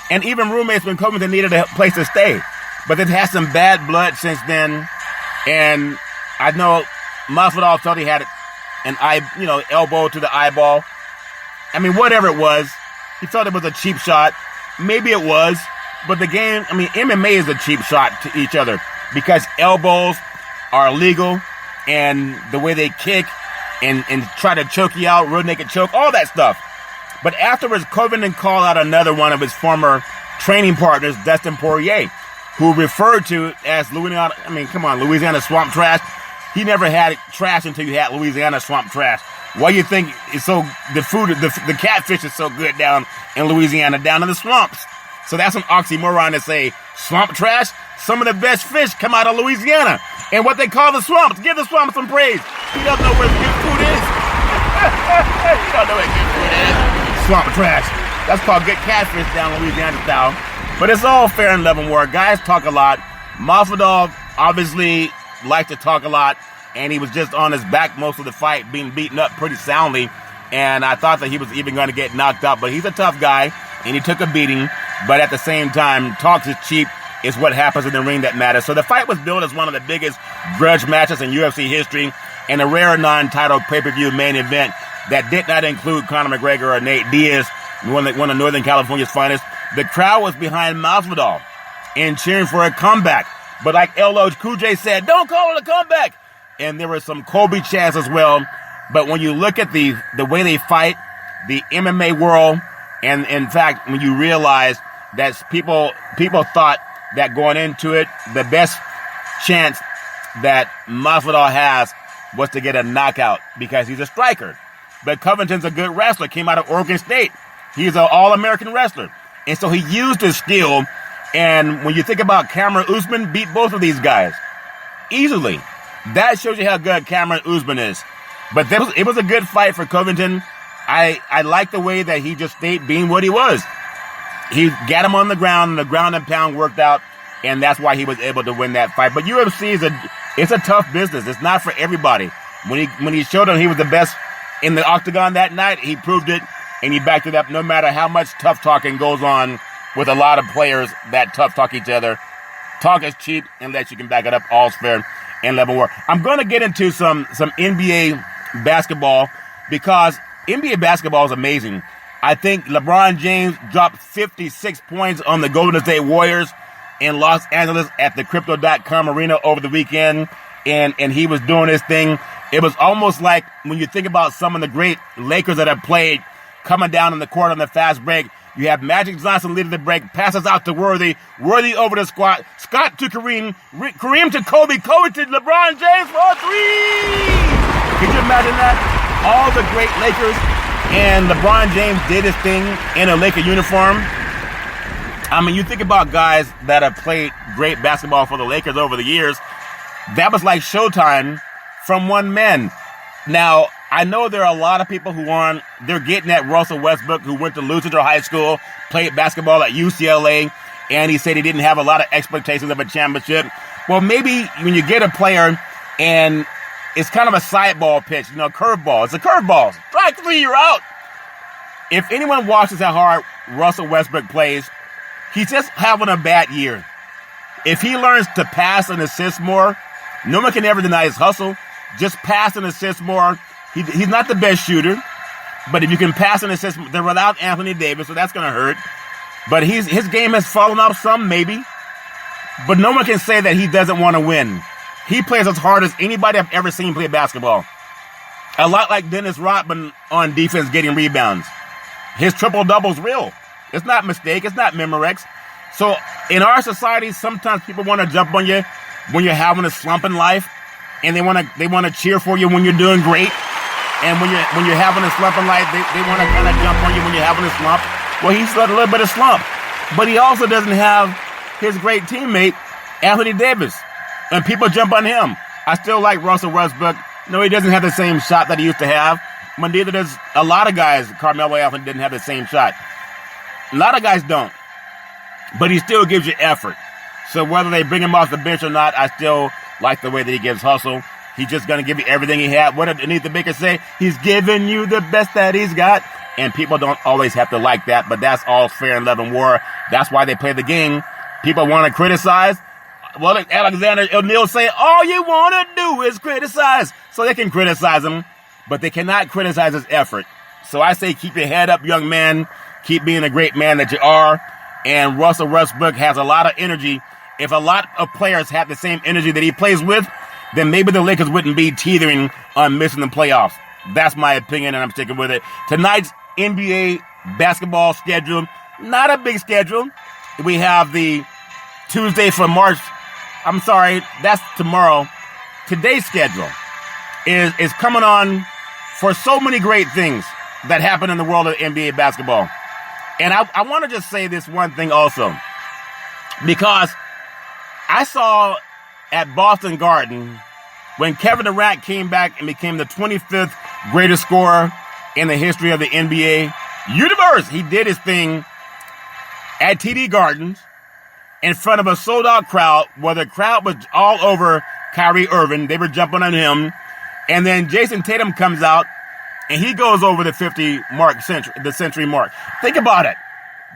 and even roommates when Covington needed a place to stay. But they've had some bad blood since then, and I know Masvidal thought he had an elbow to the eyeball. I mean, whatever it was, he thought it was a cheap shot. Maybe it was, but the game, I mean, MMA is a cheap shot to each other because elbows are illegal, and the way they kick and try to choke you out, rear naked choke, all that stuff. But afterwards, Covington called out another one of his former training partners, Dustin Poirier, who referred to as Louisiana swamp trash. He never had trash until you had Louisiana swamp trash. Why do you think it's so, the catfish is so good down in Louisiana, down in the swamps? So that's an oxymoron to say swamp trash. Some of the best fish come out of Louisiana. And what they call the swamps. Give the swamps some praise. He doesn't know where good food is. He don't know where good food is. Swamp trash. That's called good catfish down Louisiana style. But it's all fair and level war. Guys talk a lot. Masvidal obviously liked to talk a lot. And he was just on his back most of the fight, being beaten up pretty soundly. And I thought that he was even going to get knocked out. But he's a tough guy, and he took a beating. But at the same time, talks is cheap. It's what happens in the ring that matters. So the fight was billed as one of the biggest grudge matches in UFC history, and a rare non-title pay-per-view main event that did not include Conor McGregor or Nate Diaz, one of Northern California's finest. The crowd was behind Masvidal and cheering for a comeback. But like LL Cool J said, don't call it a comeback. And there were some Kobe chants as well. But when you look at the way they fight, the MMA world, and in fact, when you realize that people thought that going into it, the best chance that Masvidal has was to get a knockout because he's a striker. But Covington's a good wrestler, came out of Oregon State. He's an all-American wrestler. And so he used his skill. And when you think about Cameron Usman, beat both of these guys easily. That shows you how good Cameron Usman is. But it was a good fight for Covington. I like the way that he just stayed being what he was. He got him on the ground, and the ground and pound worked out, and that's why he was able to win that fight. But UFC it's a tough business. It's not for everybody. When he showed him he was the best in the octagon that night, he proved it, and he backed it up no matter how much tough talking goes on with a lot of players that tough talk each other. Talk is cheap unless you can back it up. All's fair and level war. I'm going to get into some NBA basketball because NBA basketball is amazing. I think LeBron James dropped 56 points on the Golden State Warriors in Los Angeles at the Crypto.com Arena over the weekend, and he was doing his thing. It was almost like when you think about some of the great Lakers that have played coming down in the court on the fast break. You have Magic Johnson leading the break, passes out to Worthy over to Scott to Kareem to Kobe to LeBron James for a three! Could you imagine that? All the great Lakers, and LeBron James did his thing in a Laker uniform. I mean, you think about guys that have played great basketball for the Lakers over the years. That was like Showtime from one man. Now, I know there are a lot of people they're getting at Russell Westbrook, who went to Lucifer High School, played basketball at UCLA, and he said he didn't have a lot of expectations of a championship. Well, maybe when you get a player and it's kind of a sideball pitch, curveball. It's a curveball. Strike three, you're out. If anyone watches how hard Russell Westbrook plays, he's just having a bad year. If he learns to pass and assist more, no one can ever deny his hustle. Just pass and assist more. He's not the best shooter, but if you can pass and assist, they're without Anthony Davis, so that's going to hurt. But his game has fallen off some, maybe. But no one can say that he doesn't want to win. He plays as hard as anybody I've ever seen play basketball. A lot like Dennis Rodman on defense getting rebounds. His triple-double's real. It's not mistake. It's not Memorex. So in our society, sometimes people want to jump on you when you're having a slump in life, and they want to cheer for you when you're doing great. And when you're having a slump in life, they want to kind of jump on you when you're having a slump. Well, he's got a little bit of slump, but he also doesn't have his great teammate Anthony Davis. And people jump on him. I still like Russell Westbrook. No, he doesn't have the same shot that he used to have. But neither does a lot of guys. Carmelo Anthony didn't have the same shot. A lot of guys don't. But he still gives you effort. So whether they bring him off the bench or not, I still like the way that he gives hustle. He's just going to give you everything he had. What did Anita Baker say? He's giving you the best that he's got. And people don't always have to like that, but that's all fair in love and war. That's why they play the game. People want to criticize. Well, Alexander O'Neal say, all you want to do is criticize. So they can criticize him, but they cannot criticize his effort. So I say keep your head up, young man. Keep being a great man that you are. And Russell Westbrook has a lot of energy. If a lot of players have the same energy that he plays with, then maybe the Lakers wouldn't be teetering on missing the playoffs. That's my opinion, and I'm sticking with it. Tonight's NBA basketball schedule, not a big schedule. We have the Tuesday for March. I'm sorry, that's tomorrow. Today's schedule is coming on for so many great things that happen in the world of NBA basketball. And I want to just say this one thing also, because I saw at Boston Garden when Kevin Durant came back and became the 25th greatest scorer in the history of the NBA universe. He did his thing at TD Gardens in front of a sold-out crowd, where the crowd was all over Kyrie Irving. They were jumping on him. And then Jason Tatum comes out, and he goes over the 50 mark, the century mark. Think about it.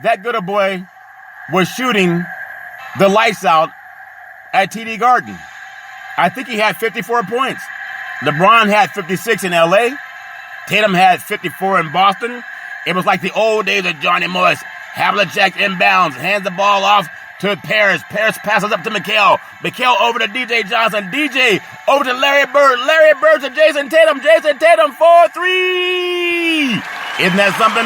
That good old boy was shooting the lights out at TD Garden. I think he had 54 points. LeBron had 56 in LA. Tatum had 54 in Boston. It was like the old days of Johnny Morris. Havlicek inbounds, hands the ball off to Paris. Paris passes up to Mikal. Mikal over to DJ Johnson. DJ over to Larry Bird. Larry Bird to Jason Tatum. Jason Tatum for 3. Isn't that something?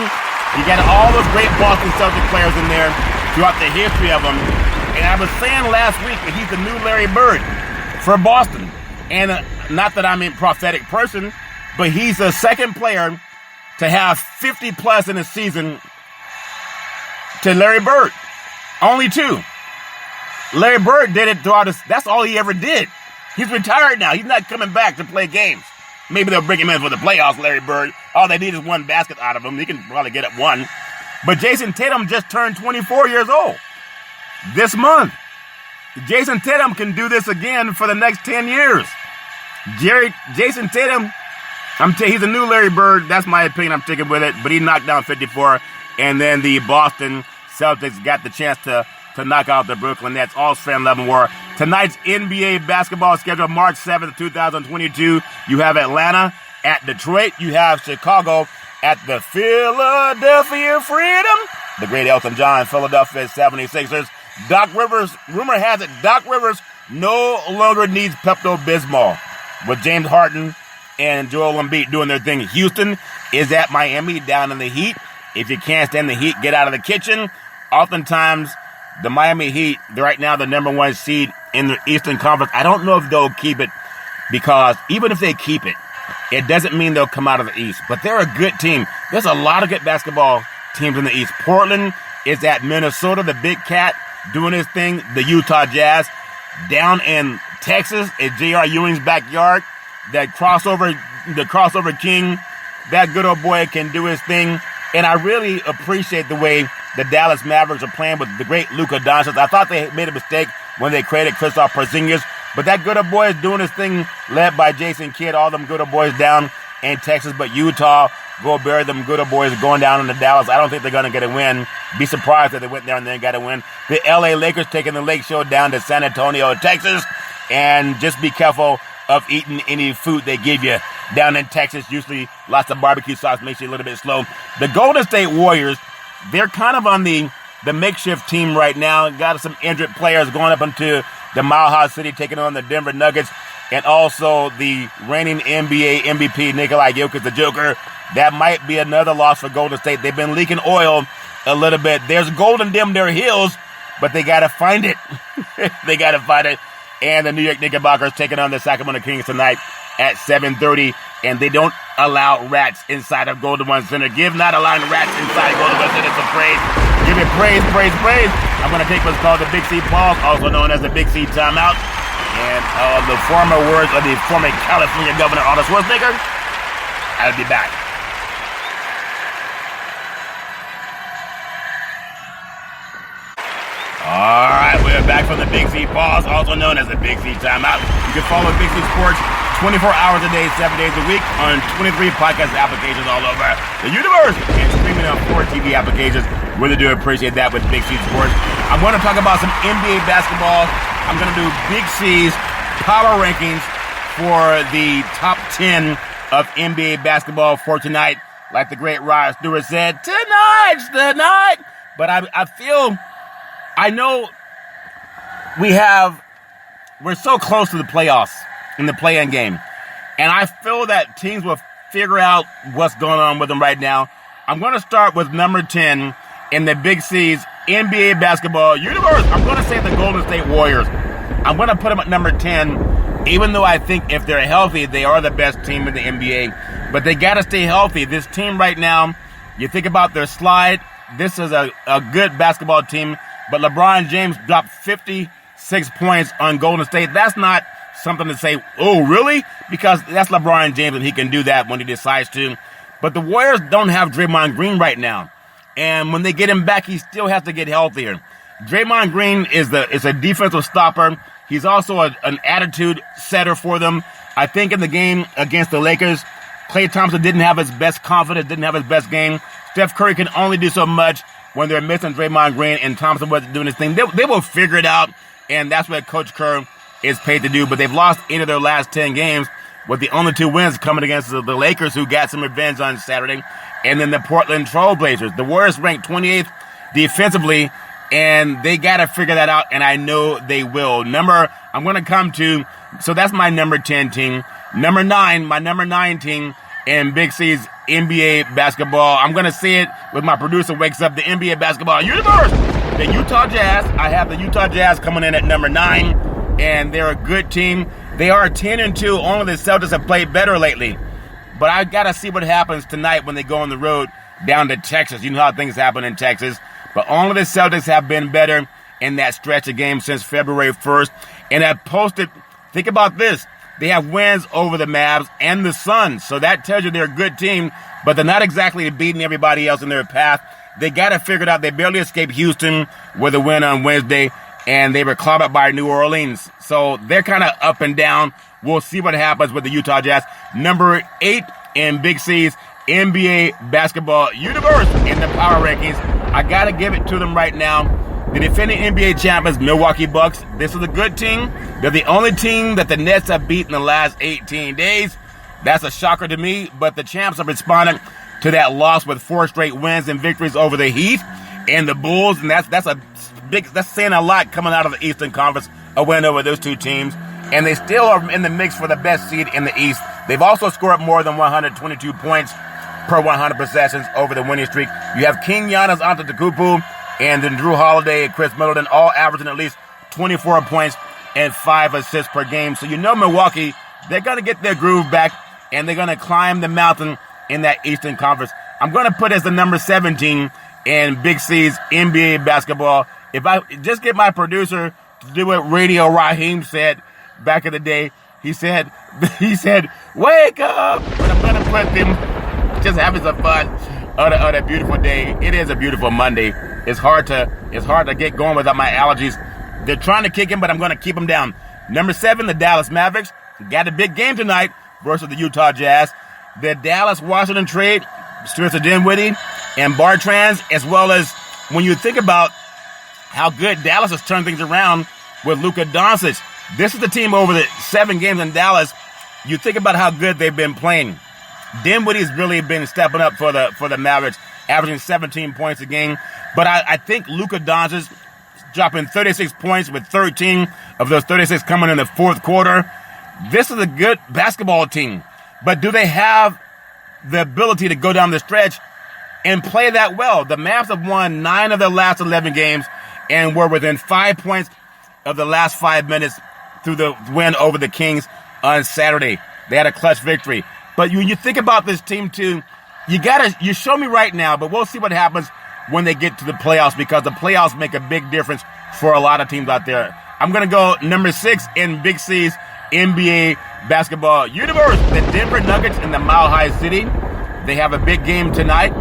You got all those great Boston Celtics players in there throughout the history of them. And I was saying last week that he's the new Larry Bird for Boston. And not that I'm a prophetic person, but he's the second player to have 50 plus in a season to Larry Bird. Only 2. Larry Bird did it throughout his, that's all he ever did. He's retired now. He's not coming back to play games. Maybe they'll bring him in for the playoffs, Larry Bird. All they need is one basket out of him. He can probably get up one. But Jason Tatum just turned 24 years old this month. Jason Tatum can do this again for the next 10 years. Jason Tatum, he's a new Larry Bird. That's my opinion. I'm sticking with it. But he knocked down 54. And then the Boston Celtics got the chance to knock out the Brooklyn Nets. All fan love and war. Tonight's NBA basketball schedule, March 7th, 2022. You have Atlanta at Detroit. You have Chicago at the Philadelphia Freedom. The great Elton John, Philadelphia 76ers. Doc Rivers, rumor has it, Doc Rivers no longer needs Pepto-Bismol. With James Harden and Joel Embiid doing their thing. Houston is at Miami down in the heat. If you can't stand the heat, get out of the kitchen. Oftentimes, the Miami Heat, they're right now the number 1 seed in the Eastern Conference. I don't know if they'll keep it, because even if they keep it, it doesn't mean they'll come out of the East. But they're a good team. There's a lot of good basketball teams in the East. Portland is at Minnesota, the Big Cat doing his thing. The Utah Jazz down in Texas is J.R. Ewing's backyard. The crossover king, that good old boy can do his thing. And I really appreciate the way the Dallas Mavericks are playing with the great Luka Doncic. I thought they made a mistake when they created Kristaps Porzingis, but that good old boy is doing his thing, led by Jason Kidd, all them good old boys down in Texas. But Utah, go bury them good old boys going down into Dallas. I don't think they're going to get a win. Be surprised if they went there and then got a win. The LA Lakers taking the Lake Show down to San Antonio, Texas. And just be careful of eating any food they give you down in Texas. Usually lots of barbecue sauce makes you a little bit slow. The Golden State Warriors, they're kind of on the makeshift team right now. Got some injured players going up into the Mile High City, taking on the Denver Nuggets. And also the reigning NBA MVP, Nikola Jokic, the Joker. That might be another loss for Golden State. They've been leaking oil a little bit. There's gold in them, their hills, but they got to find it. They got to find it. And the New York Knickerbockers taking on the Sacramento Kings tonight at 7:30. And they don't allow rats inside of Golden One Center. Give not allowing rats inside Golden One Center some praise. Give it praise, praise, praise. I'm going to take what's called the Big C pause, also known as the Big C timeout. And the former words of the former California Governor, Arnold Schwarzenegger. I'll be back. All right, we're back from the Big C pause, also known as the Big C timeout. You can follow Big C Sports 24 hours a day, 7 days a week on 23 podcast applications all over the universe and streaming on 4 TV applications. Really do appreciate that with Big C Sports. I'm going to talk about some NBA basketball. I'm going to do Big C's power rankings for the top 10 of NBA basketball for tonight. Like the great Rod Stewart said, tonight's the night. But I know we're so close to the playoffs in the play-in game. And I feel that teams will figure out what's going on with them right now. I'm going to start with number 10 in the Big C's NBA basketball universe. I'm going to say the Golden State Warriors. I'm going to put them at number 10, even though I think if they're healthy, they are the best team in the NBA. But they got to stay healthy. This team right now, you think about their slide, this is a good basketball team. But LeBron James dropped 56 points on Golden State. That's not something to say, oh, really? Because that's LeBron James, and he can do that when he decides to. But the Warriors don't have Draymond Green right now. And when they get him back, he still has to get healthier. Draymond Green is a defensive stopper. He's also an attitude setter for them. I think in the game against the Lakers, Klay Thompson didn't have his best confidence, didn't have his best game. Steph Curry can only do so much when they're missing Draymond Green and Thompson wasn't doing his thing. They will figure it out, and that's what Coach Kerr is paid to do. But they've lost 8 of their last 10 games, with the only 2 wins coming against the Lakers, who got some revenge on Saturday, and then the Portland Trail Blazers. The Warriors ranked 28th defensively, and they got to figure that out, and I know they will. I'm going to come to, so that's my number 10 team. Number 9, my number 9 team in Big C's NBA basketball. I'm going to say it with my producer wakes up, the NBA basketball universe. The Utah Jazz. I have the Utah Jazz coming in at number 9, and they're a good team. They are 10-2. Only the Celtics have played better lately. But I got to see what happens tonight when they go on the road down to Texas. You know how things happen in Texas. But only the Celtics have been better in that stretch of games since February 1st. And I posted, think about this. They have wins over the Mavs and the Suns. So that tells you they're a good team, but they're not exactly beating everybody else in their path. They got to figure it out. They barely escaped Houston with a win on Wednesday, and they were clobbered by New Orleans. So they're kind of up and down. We'll see what happens with the Utah Jazz. Number 8 in Big C's NBA basketball universe in the power rankings. I got to give it to them right now. The defending NBA champions, Milwaukee Bucks. This is a good team. They're the only team that the Nets have beaten in the last 18 days. That's a shocker to me, but the champs have responded to that loss with 4 straight wins and victories over the Heat and the Bulls, and that's saying a lot coming out of the Eastern Conference, a win over those 2 teams. And they still are in the mix for the best seed in the East. They've also scored more than 122 points per 100 possessions over the winning streak. You have King Giannis Antetokounmpo and then Drew Holiday and Chris Middleton, all averaging at least 24 points and 5 assists per game. So you know Milwaukee, they're going to get their groove back, and they're going to climb the mountain in that Eastern Conference. I'm going to put as the number 17 in Big C's NBA basketball. If I just get my producer to do what Radio Raheem said back in the day, he said, wake up! But I'm going to put them just having some fun on a beautiful day. It is a beautiful Monday. It's hard to get going without my allergies. They're trying to kick him, but I'm going to keep them down. Number 7, the Dallas Mavericks. Got a big game tonight versus the Utah Jazz. The Dallas-Washington trade, Spencer Dinwiddie and Bertans, as well as when you think about how good Dallas has turned things around with Luka Doncic. This is the team over the 7 games in Dallas. You think about how good they've been playing. Dinwiddie's really been stepping up for the Mavericks, averaging 17 points a game. But I think Luka Doncic dropping 36 points with 13 of those 36 coming in the fourth quarter. This is a good basketball team. But do they have the ability to go down the stretch and play that well? The Mavs have won 9 of their last 11 games and were within 5 points of the last 5 minutes through the win over the Kings on Saturday. They had a clutch victory. But when you think about this team too, you show me right now, but we'll see what happens when they get to the playoffs, because the playoffs make a big difference for a lot of teams out there. I'm going to go number 6 in Big C's NBA basketball universe. The Denver Nuggets in the Mile High City. They have a big game tonight.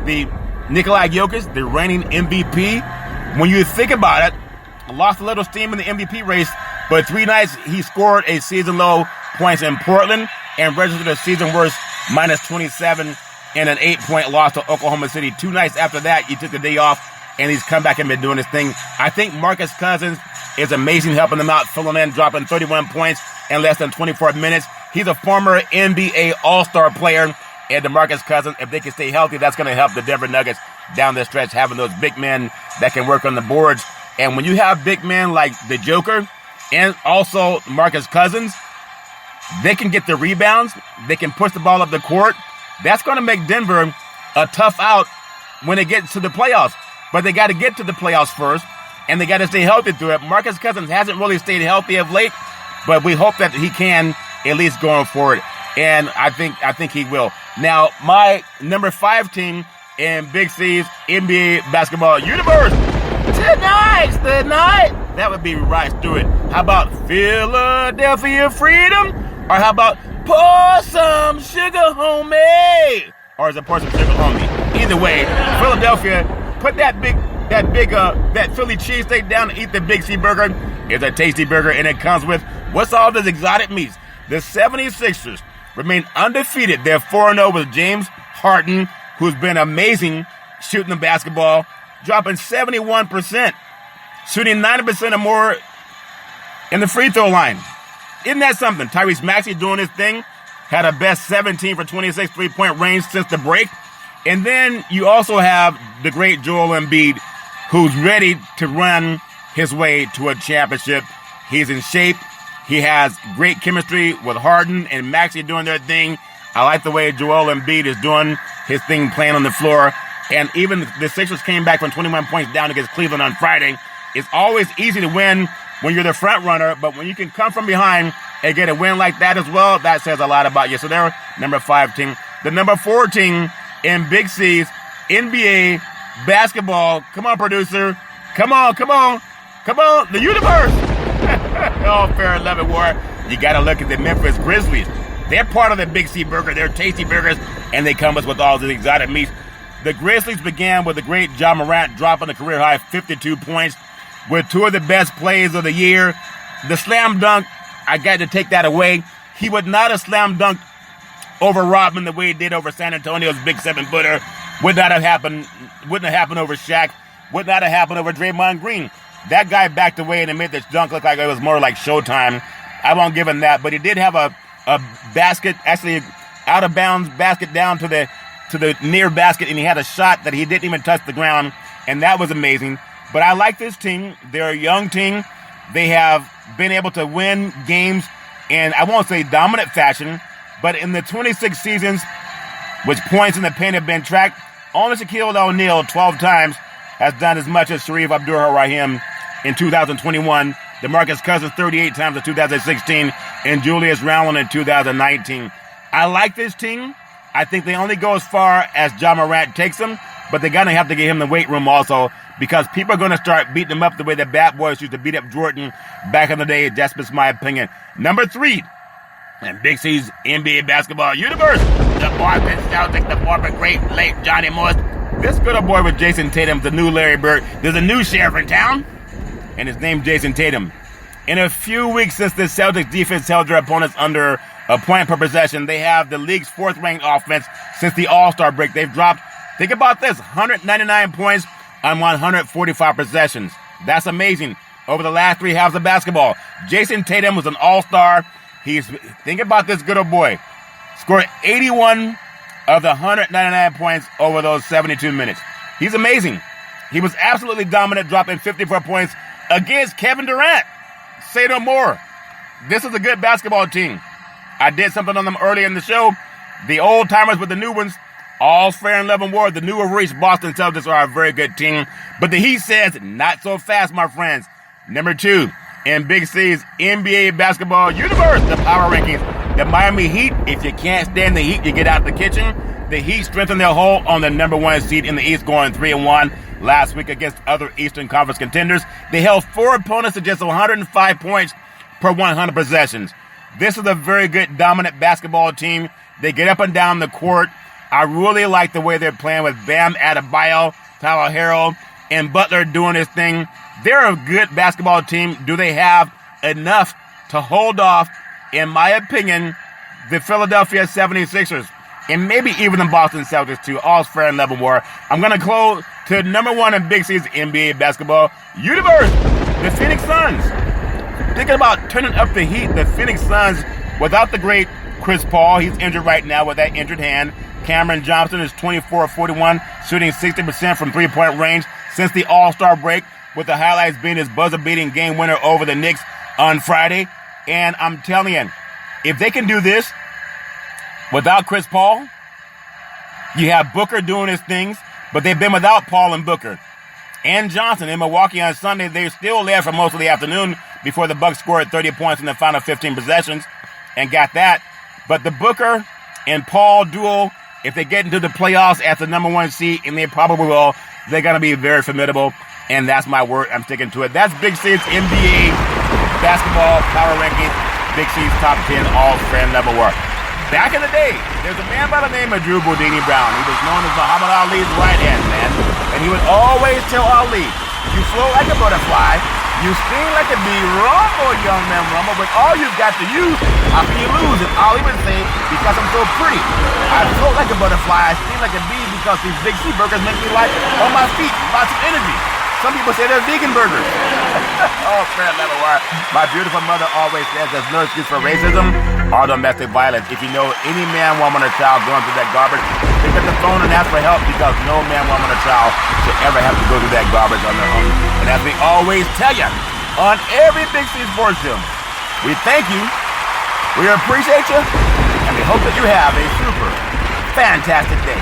The Nikola Jokic, the reigning MVP. When you think about it, lost a little steam in the MVP race, but 3 nights he scored a season-low points in Portland and registered a season worst minus 27 in an 8-point loss to Oklahoma City. 2 nights after that, he took the day off, and he's come back and been doing his thing. I think Marcus Cousins is amazing, helping them out, filling in, dropping 31 points in less than 24 minutes. He's a former NBA All-Star player, and DeMarcus Cousins, if they can stay healthy, that's going to help the Denver Nuggets down the stretch, having those big men that can work on the boards. And when you have big men like the Joker and also Marcus Cousins, they can get the rebounds. They can push the ball up the court. That's going to make Denver a tough out when it gets to the playoffs. But they got to get to the playoffs first, and they got to stay healthy through it. Marcus Cousins hasn't really stayed healthy of late, but we hope that he can at least going forward. And I think he will. Now, my number 5 team in Big C's NBA basketball universe, tonight's the night. That would be right through it. How about Philadelphia Freedom? Or how about pour some sugar, homie? Or is it pour some sugar, homie? Either way, Philadelphia, put that Philly cheesesteak down and eat the Big C burger. It's a tasty burger, and it comes with what's all those exotic meats. The 76ers remain undefeated. They're 4-0 with James Harden, who's been amazing shooting the basketball, dropping 71%, shooting 90% or more in the free throw line. Isn't that something? Tyrese Maxey doing his thing, had a best 17 for 26 3-point range since the break. And then you also have the great Joel Embiid, who's ready to run his way to a championship. He's in shape. He has great chemistry with Harden and Maxey doing their thing. I like the way Joel Embiid is doing his thing, playing on the floor. And even the Sixers came back from 21 points down against Cleveland on Friday. It's always easy to win when you're the front runner, but when you can come from behind and get a win like that as well, that says a lot about you. So they're number 5 team. The number 4 team in Big C's NBA basketball. Come on, producer. Come on. The universe. Oh, fair and love it, war. You got to look at the Memphis Grizzlies. They're part of the Big C burger. They're tasty burgers, and they come with all the exotic meats. The Grizzlies began with the great Ja Morant dropping a career-high 52 points with 2 of the best plays of the year. The slam dunk, I got to take that away. He would not have slam dunked over Rodman the way he did over San Antonio's big 7-footer. Wouldn't have happened over Shaq. Would not have happened over Draymond Green. That guy backed away and made this dunk look like it was more like Showtime. I won't give him that, but he did have a basket, actually out of bounds basket down to the near basket, and he had a shot that he didn't even touch the ground, and that was amazing. But I like this team. They're a young team. They have been able to win games in, I won't say dominant fashion, but in the 26 seasons, which points in the paint have been tracked, only Shaquille O'Neal 12 times has done as much as Sharif Abdul-Rahim in 2021, DeMarcus Cousins 38 times in 2016, and Julius Randle in 2019. I like this team. I think they only go as far as Ja Morant takes them, but they're going to have to get him in the weight room also, because people are going to start beating him up the way the Bad Boys used to beat up Jordan back in the day. That's just my opinion. Number 3, in Big C's NBA basketball universe, the Boston Celtics, the former great late Johnny Morris. This good old boy with Jason Tatum, the new Larry Bird. There's a new sheriff in town, and his name's Jason Tatum. In a few weeks since the Celtics defense held their opponents under a point per possession, they have the league's 4th-ranked offense since the All-Star break. They've dropped, think about this, 199 points on 145 possessions. That's amazing. Over the last 3 halves of basketball, Jason Tatum was an All-Star. Think about this good old boy. Scored 81 of the 199 points over those 72 minutes. He's amazing. He was absolutely dominant, dropping 54 points against Kevin Durant. Say no more. This is a good basketball team. I did something on them earlier in the show. The old timers with the new ones, all fair and love and war. The newer race Boston Celtics are a very good team. But the Heat says, not so fast, my friends. Number 2, in Big C's NBA basketball universe, the power rankings. The Miami Heat, if you can't stand the Heat, you get out the kitchen. The Heat strengthened their hold on the number 1 seed in the East, going 3-1 last week against other Eastern Conference contenders. They held 4 opponents to just 105 points per 100 possessions. This is a very good, dominant basketball team. They get up and down the court. I really like the way they're playing with Bam Adebayo, Tyler Herro, and Butler doing his thing. They're a good basketball team. Do they have enough to hold off in my opinion, the Philadelphia 76ers, and maybe even the Boston Celtics too, all's fair and level war. I'm going to close to number one in Big C's NBA basketball universe, the Phoenix Suns. Thinking about turning up the heat, the Phoenix Suns, without the great Chris Paul, he's injured right now with that injured hand. Cameron Johnson is 24-41, shooting 60% from three-point range since the All-Star break, with the highlights being his buzzer-beating game winner over the Knicks on Friday. And I'm telling you, if they can do this without Chris Paul, you have Booker doing his things, but they've been without Paul and Booker. And Johnson in Milwaukee on Sunday, they still led for most of the afternoon before the Bucks scored 30 points in the final 15 possessions and got that. But the Booker and Paul duo, if they get into the playoffs as the number one seed, and they probably will, they're going to be very formidable. And that's my word. I'm sticking to it. That's Big C's NBA basketball power rankings. Big C's top 10 all-fan level work. Back in the day, there's a man by the name of Drew Boudini Brown. He was known as Muhammad Ali's right-hand man. And he would always tell Ali, you float like a butterfly, you sting like a bee, rumble, young man, rumble, but all you've got to use after you lose. And Ali would say, because I'm so pretty, I float like a butterfly, I sting like a bee because these Big C burgers make me like on my feet, lots of energy. Some people say they're vegan burgers. Oh, prayer level wire. My beautiful mother always says there's no excuse for racism or domestic violence. If you know any man, woman, or child going through that garbage, pick up the phone and ask for help, because no man, woman, or child should ever have to go through that garbage on their own. And as we always tell you on every Big C Sports Show, we thank you, we appreciate you, and we hope that you have a super fantastic day.